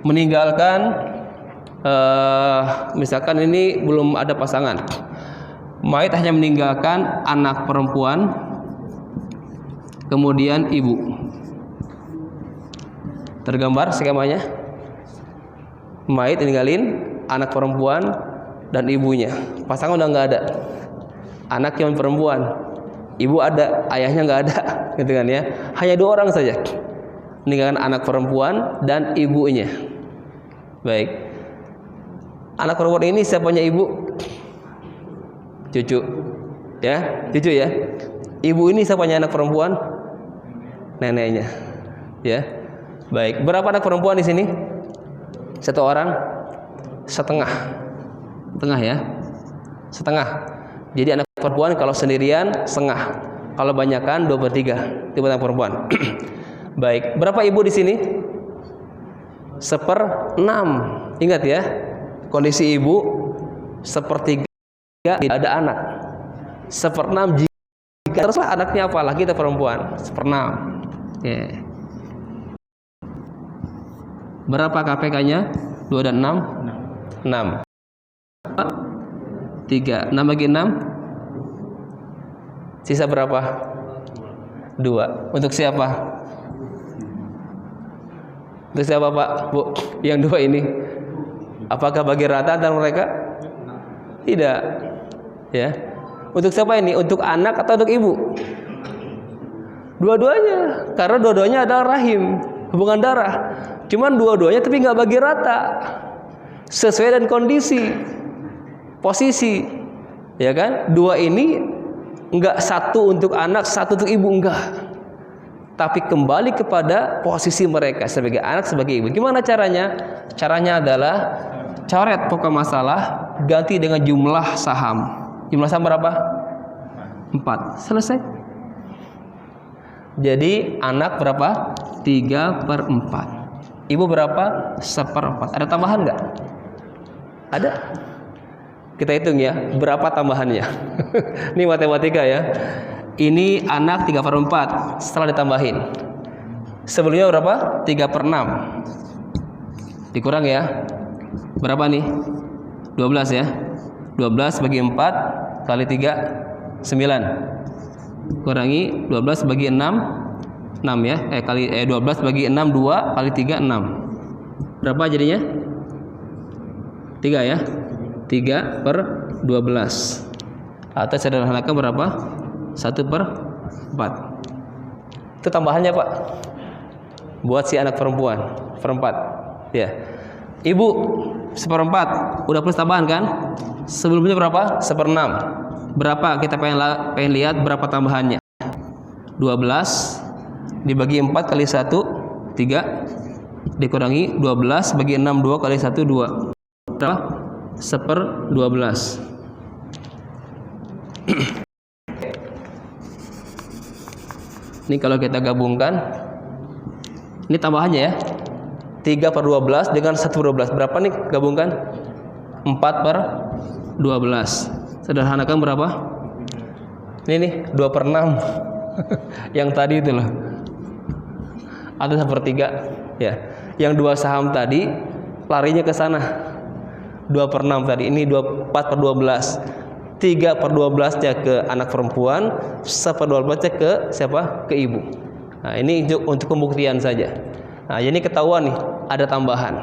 meninggalkan misalkan ini belum ada pasangan. Mayit hanya meninggalkan anak perempuan, kemudian ibu. Tergambar skemanya. Mayit ninggalin anak perempuan dan ibunya. Pasangan udah nggak ada. Anak yang perempuan, ibu ada, ayahnya nggak ada, gitu kan ya. Hanya 2 orang saja, meninggalkan anak perempuan dan ibunya. Baik, anak perempuan ini siapanya ibu? Cucu, ya, cucu ya. Ibu ini siapanya anak perempuan? Neneknya, ya. Baik, berapa anak perempuan di sini? 1 orang, setengah ya, setengah. Jadi anak perempuan kalau sendirian setengah, kalau banyakan 2/3 itu anak perempuan. Baik, berapa ibu di sini? 1/6. Ingat ya, kondisi ibu 1/3 tidak ada anak. 1/6 jika teruslah anaknya apa lagi, kita perempuan 1/6. Yeah. Berapa KPK-nya? 2 dan 6? 6. 3. 6 bagi 6? Sisa berapa? 2. Untuk siapa? Untuk siapa Pak, Bu? Yang 2 ini? Apakah bagi rata antara mereka? Tidak. Ya. Untuk siapa ini? Untuk anak atau untuk ibu? Dua-duanya. Karena dua-duanya adalah rahim, hubungan darah. Cuman dua-duanya tapi nggak bagi rata. Sesuai dengan kondisi, posisi. Ya kan? 2 ini enggak 1 untuk anak, 1 untuk ibu, enggak. Tapi kembali kepada posisi mereka sebagai anak, sebagai ibu. Gimana caranya? Caranya adalah coret pokok masalah, ganti dengan jumlah saham. Jumlah saham berapa? 4. Selesai. Jadi anak berapa? 3/4. Ibu berapa? 1/4. Ada tambahan enggak? Ada. Kita hitung ya, berapa tambahannya. Ini matematika ya. Ini anak 3/4 setelah ditambahin. Sebelumnya berapa? 3/6. Dikurang ya. Berapa nih? 12 ya. 12 bagi 4 kali 3 9. Kurangi 12 bagi 6 6 ya. 12 bagi 6 2 kali 3 6. Berapa jadinya? 3 ya. 3/12. Atau sederhanakan berapa? 1/4. Itu tambahannya Pak. Buat si anak perempuan, seperempat. Ya. Ibu seperempat, udah plus tambahan kan? Sebelumnya berapa? 1/6. Berapa? Kita pengen lihat berapa tambahannya. 12 dibagi 4 kali 1 3 dikurangi 12 bagi 6 2 kali 1 2. Berapa? 1/12. Ini kalau kita gabungkan, ini tambahannya ya, 3/12 dengan 1/12. Berapa nih gabungkan? 4/12. Sederhanakan berapa? Ini nih 2/6. Yang tadi itu loh. Atau 1/3 ya. Yang 2 saham tadi larinya ke sana. 2/6 tadi. Ini 4/12. 3/12-nya ke anak perempuan, 1/12-nya ke siapa? Ke ibu. Nah, ini untuk pembuktian saja. Nah, ini ketahuan nih, ada tambahan.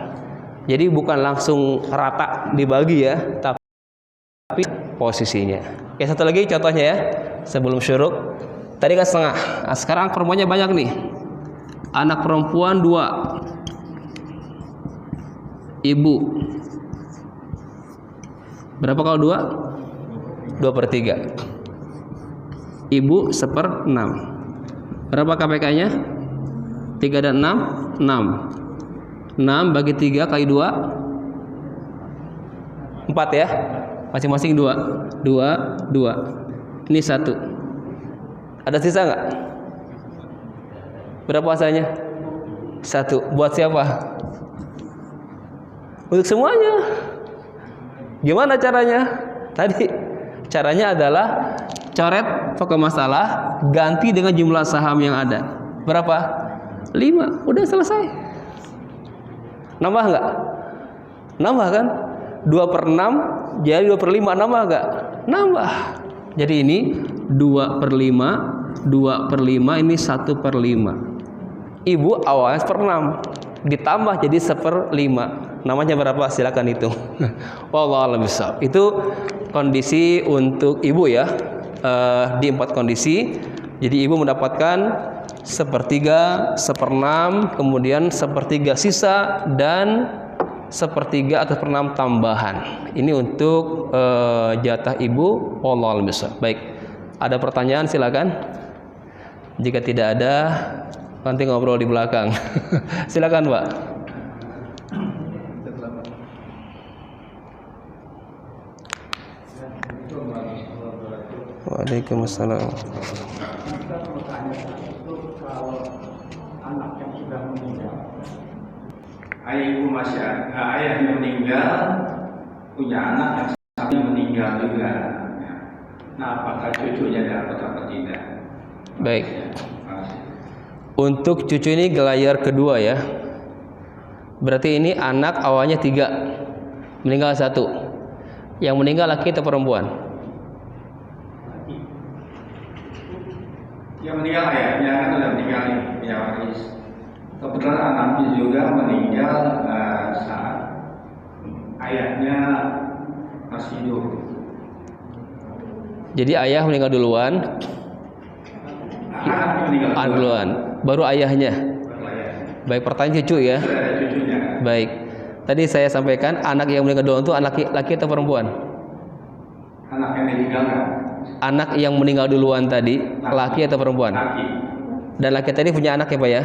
Jadi bukan langsung rata dibagi ya, tapi posisinya. Oke, satu lagi contohnya ya, sebelum syuruk. Tadi kan setengah. Nah, sekarang perempuannya banyak nih. Anak perempuan 2. Ibu. Berapa kalau 2? 2/3. Ibu 1/6. Berapa KPK-nya? 3 dan 6? 6. 6 bagi 3 kali 2 4 ya. Masing-masing 2. 2 2. Ini 1. Ada sisa nggak? Berapa asanya? 1. Buat siapa? Untuk semuanya. Gimana caranya? Tadi caranya adalah coret pokok masalah, ganti dengan jumlah saham yang ada. Berapa? 5. Udah selesai. Nambah nggak? Nambah kan? 2/6 jadi 2/5. Nambah nggak? Nambah. Jadi ini 2/5, 2/5, ini 1/5. Ibu awalnya 1/6 ditambah jadi 1/5. Namanya berapa? Silakan hitung. Wallahu a'lam bishawab. Itu kondisi untuk ibu ya, di 4 kondisi. Jadi ibu mendapatkan 1/3, 1/6, kemudian 1/3 sisa, dan 1/3 atau 1/6 tambahan. Ini untuk jatah ibu. Wallahu a'lam bishawab. Baik, ada pertanyaan silakan. Jika tidak ada, nanti ngobrol di belakang. Silakan Pak. Waalaikumsalam. Kalau anak yang sudah meninggal, ayah ibu masih ada, ayahnya meninggal, punya anak yang sampai meninggal juga. Nah, apakah cucunya dapat atau tidak? Baik. Untuk cucu ini gelayar kedua ya. Berarti ini anak awalnya 3, meninggal 1. Yang meninggal laki atau perempuan? Yang meninggal ayahnya kan sudah meninggal nih, punya waris. Kebetulan anaknya juga meninggal saat ayahnya masih hidup. Jadi ayah meninggal duluan. Anaknya meninggal duluan, baru ayahnya. Baik, pertanyaan cucu ya. Sudah ada cucunya. Baik. Tadi saya sampaikan anak yang meninggal duluan itu anak laki atau perempuan? Anak yang meninggalkan. Anak yang meninggal duluan tadi laki atau perempuan? Laki. Dan laki tadi punya anak ya Pak ya?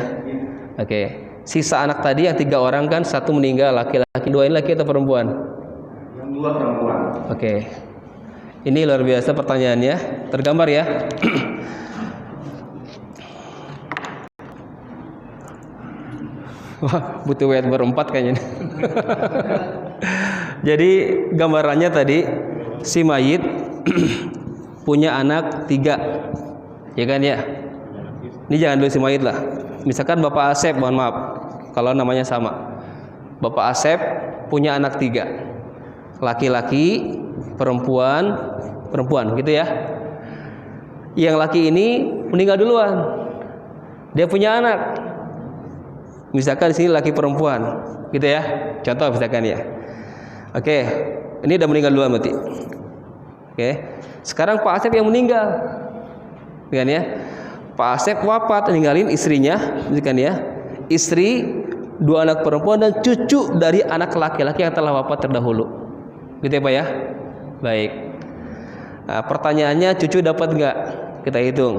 Oke. Sisa anak tadi yang 3 orang kan, 1 meninggal laki-laki, 2 ini laki atau perempuan? Yang 2 perempuan. Oke. Ini luar biasa pertanyaannya. Tergambar ya. Wah, butuh whiteboard 4 kayaknya. Jadi gambarannya tadi si mayit punya anak 3, ya kan ya? Ini jangan dulu si mayit lah. Misalkan Bapak Asep, mohon maaf kalau namanya sama. Bapak Asep punya anak 3, laki-laki, perempuan, gitu ya. Yang laki ini meninggal duluan. Dia punya anak. Misalkan di sini laki perempuan, gitu ya. Contoh misalkan ya. Oke, ini udah meninggal duluan berarti. Oke. Sekarang Pak Asep yang meninggal. Kan ya? Pak Asep wafat ninggalin istrinya, kan ya, istri, 2 anak perempuan dan cucu dari anak laki-laki yang telah wafat terdahulu. Gitu ya Pak ya. Baik. Nah, pertanyaannya cucu dapat nggak? Kita hitung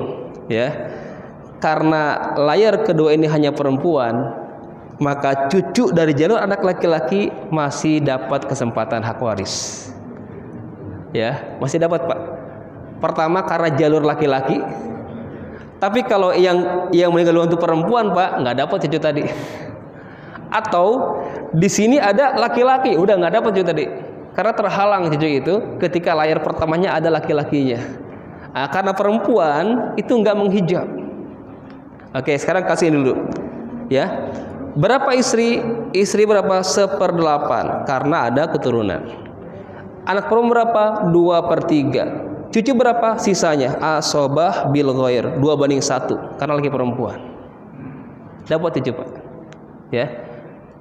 ya. Karena layar kedua ini hanya perempuan, maka cucu dari jalur anak laki-laki masih dapat kesempatan hak waris. Ya, masih dapat Pak. Pertama karena jalur laki-laki. Tapi kalau yang meninggal untuk perempuan Pak, nggak dapat cucu tadi. Atau di sini ada laki-laki, udah nggak dapat cucu tadi. Karena terhalang cucu itu ketika layar pertamanya ada laki-lakinya. Nah, karena perempuan itu nggak menghijab. Oke, sekarang kasih dulu, ya. Berapa istri? Istri berapa? 1/8 karena ada keturunan. Anak perempuan berapa? 2/3. Cucu berapa? Sisanya asobah bil ghair 2/1 karena laki perempuan. Dapat cucu Pak. Ya.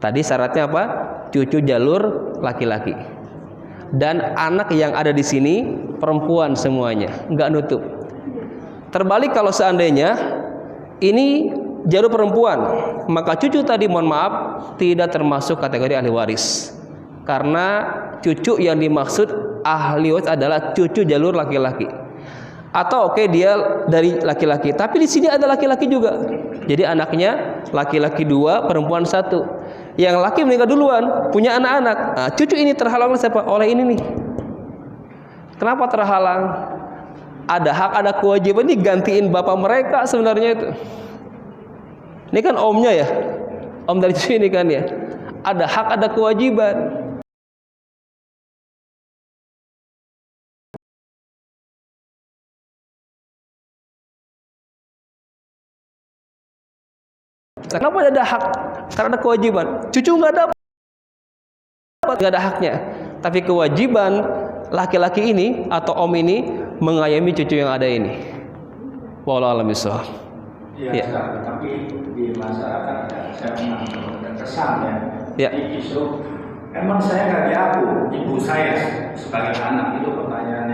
Tadi syaratnya apa? Cucu jalur laki-laki. Dan anak yang ada di sini perempuan semuanya, nggak nutup. Terbalik kalau seandainya ini jalur perempuan, maka cucu tadi mohon maaf tidak termasuk kategori ahli waris. Karena cucu yang dimaksud ahli waris adalah cucu jalur laki-laki. Atau oke, dia dari laki-laki, tapi di sini ada laki-laki juga. Jadi anaknya laki-laki 2, perempuan 1. Yang laki meninggal duluan, punya anak-anak. Nah, cucu ini terhalang oleh siapa? Oleh ini nih. Kenapa terhalang? Ada hak, ada kewajiban ini gantiin bapak mereka sebenarnya itu. Ini kan omnya ya, om dari cucu ini kan ya. Ada hak, ada kewajiban. Kenapa ada hak? Karena ada kewajiban. Cucu nggak dapat, nggak ada haknya. Tapi kewajiban laki-laki ini atau om ini mengayomi cucu yang ada ini. Wallahu a'lam bishawab. Ya. Tapi di masyarakat saya pernah terkesan ya. Justru emang saya nggak diaku ibu saya sebagai anak, itu pertanyaan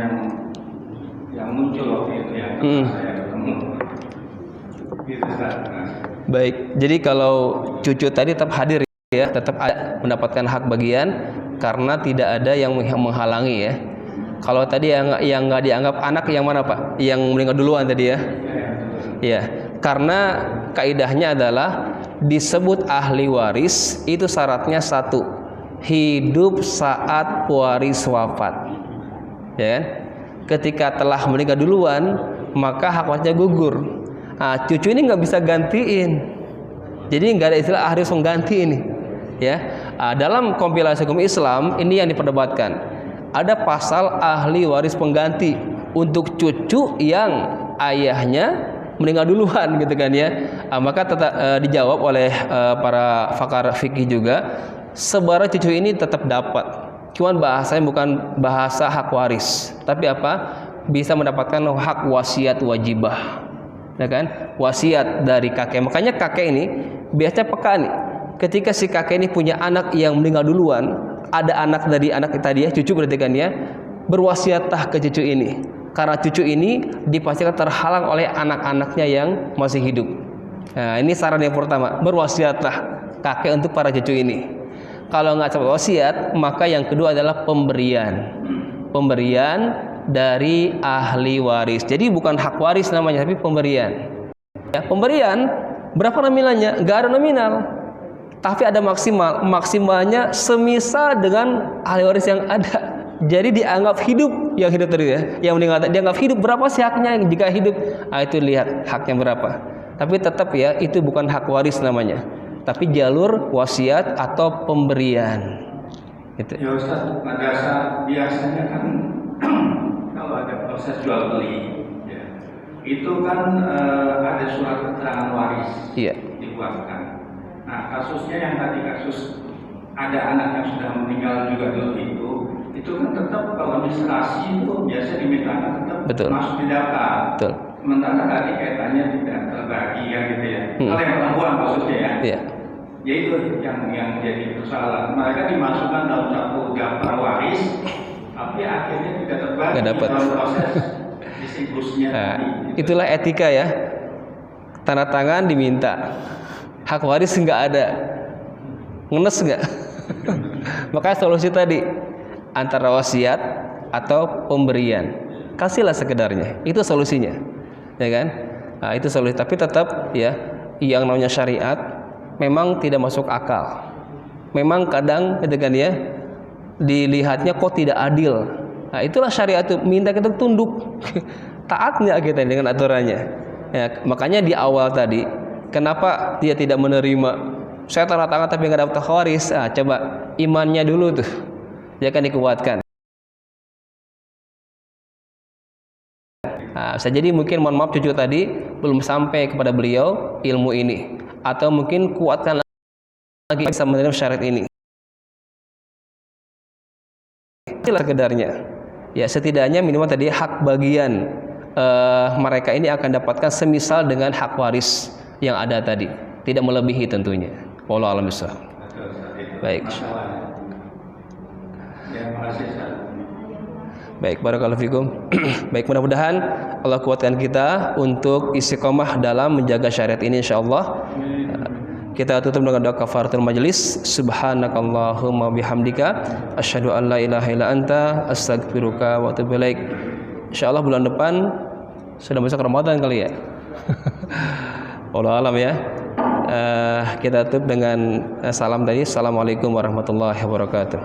yang muncul waktu itu ya. Saya ketemu. Gitu Ustaz. Baik, jadi kalau cucu tadi tetap hadir ya, tetap mendapatkan hak bagian karena tidak ada yang menghalangi ya. Kalau tadi yang nggak dianggap anak yang mana Pak? Yang meninggal duluan tadi ya? Iya, karena kaidahnya adalah disebut ahli waris itu syaratnya 1, hidup saat waris wafat. Ya kan? Ketika telah meninggal duluan, maka hak warisnya gugur. Nah, cucu ini nggak bisa gantiin, jadi nggak ada istilah harus mengganti ini, ya. Dalam kompilasi hukum Islam ini yang diperdebatkan, ada pasal ahli waris pengganti untuk cucu yang ayahnya meninggal duluan, gitu kan ya. Maka dijawab oleh para pakar fikih juga, sebenarnya cucu ini tetap dapat, cuman bahasanya bukan bahasa hak waris, tapi apa? Bisa mendapatkan hak wasiat wajibah. Ya kan, wasiat dari kakek. Makanya kakek ini biasanya peka nih. Ketika si kakek ini punya anak yang meninggal duluan, ada anak dari anak tadi ya, cucu berarti kan ya, berwasiatlah ke cucu ini. Karena cucu ini dipastikan terhalang oleh anak-anaknya yang masih hidup. Nah, ini saran yang pertama, berwasiatlah kakek untuk para cucu ini. Kalau nggak sempat wasiat, maka yang kedua adalah pemberian. Pemberian dari ahli waris. Jadi bukan hak waris namanya, tapi pemberian. Ya, pemberian berapa nominalnya? Enggak ada nominal. Tapi ada maksimal. Maksimalnya semisal dengan ahli waris yang ada. Jadi dianggap hidup yang hidup tadi ya. Yang meninggal dianggap hidup, berapa sih haknya jika hidup? Nah, itu lihat haknya berapa. Tapi tetap ya, itu bukan hak waris namanya. Tapi jalur wasiat atau pemberian. Gitu. Ya Ustaz, biasanya kan kalau ada proses jual beli ya, itu kan ada surat keterangan waris dibuatkan. Nah, kasusnya yang tadi kasus ada anak yang sudah meninggal juga dulu itu kan tetap kalau administrasi itu biasa dimintakan tetap masuk di data. Betul. Sementara tadi kaitannya tidak terbagi ya gitu ya. Kalau yang perempuan maksudnya ya. Iya. Ya itu yang jadi persoalan. Mereka dimasukkan dalam satu daftar waris, tapi akhirnya tidak terbagi dalam proses distribusinya. Nah, itulah etika ya. tanda tangan diminta, hak waris nggak ada, ngenes nggak? Makanya solusi tadi antara wasiat atau pemberian, kasihlah sekedarnya, itu solusinya, ya kan? Nah, itu solusi. Tapi tetap ya, yang namanya syariat memang tidak masuk akal. Memang kadang gitu kan ya, dilihatnya kok tidak adil. Nah, itulah syariat itu, minta kita tunduk, taatnya kita dengan aturannya. Ya, makanya di awal tadi, kenapa dia tidak menerima? Saya tanda tangan tapi nggak dapat waris. Coba imannya dulu tuh, dia akan dikuatkan. Bisa jadi mungkin mohon maaf cucu tadi belum sampai kepada beliau ilmu ini, atau mungkin kuatkan lagi bisa menerima syariat ini. Itulah sekedarnya. Ya setidaknya minimal tadi hak bagian mereka ini akan dapatkan semisal dengan hak waris yang ada tadi, tidak melebihi tentunya. Wallahu a'lam bishawab. Baik. Baik, barakallahu fikum. Baik, mudah-mudahan Allah kuatkan kita untuk istiqomah dalam menjaga syariat ini insyaallah. Kita tutup dengan doa kafaratul majelis. Subhanakallahumma bihamdika asyhadu an la ilaha illa anta astaghfiruka wa atubu ilaik. Insyaallah bulan depan sudah masuk Ramadan kali ya. Wallahu alam ya. Kita tutup dengan salam tadi. Assalamualaikum warahmatullahi wabarakatuh.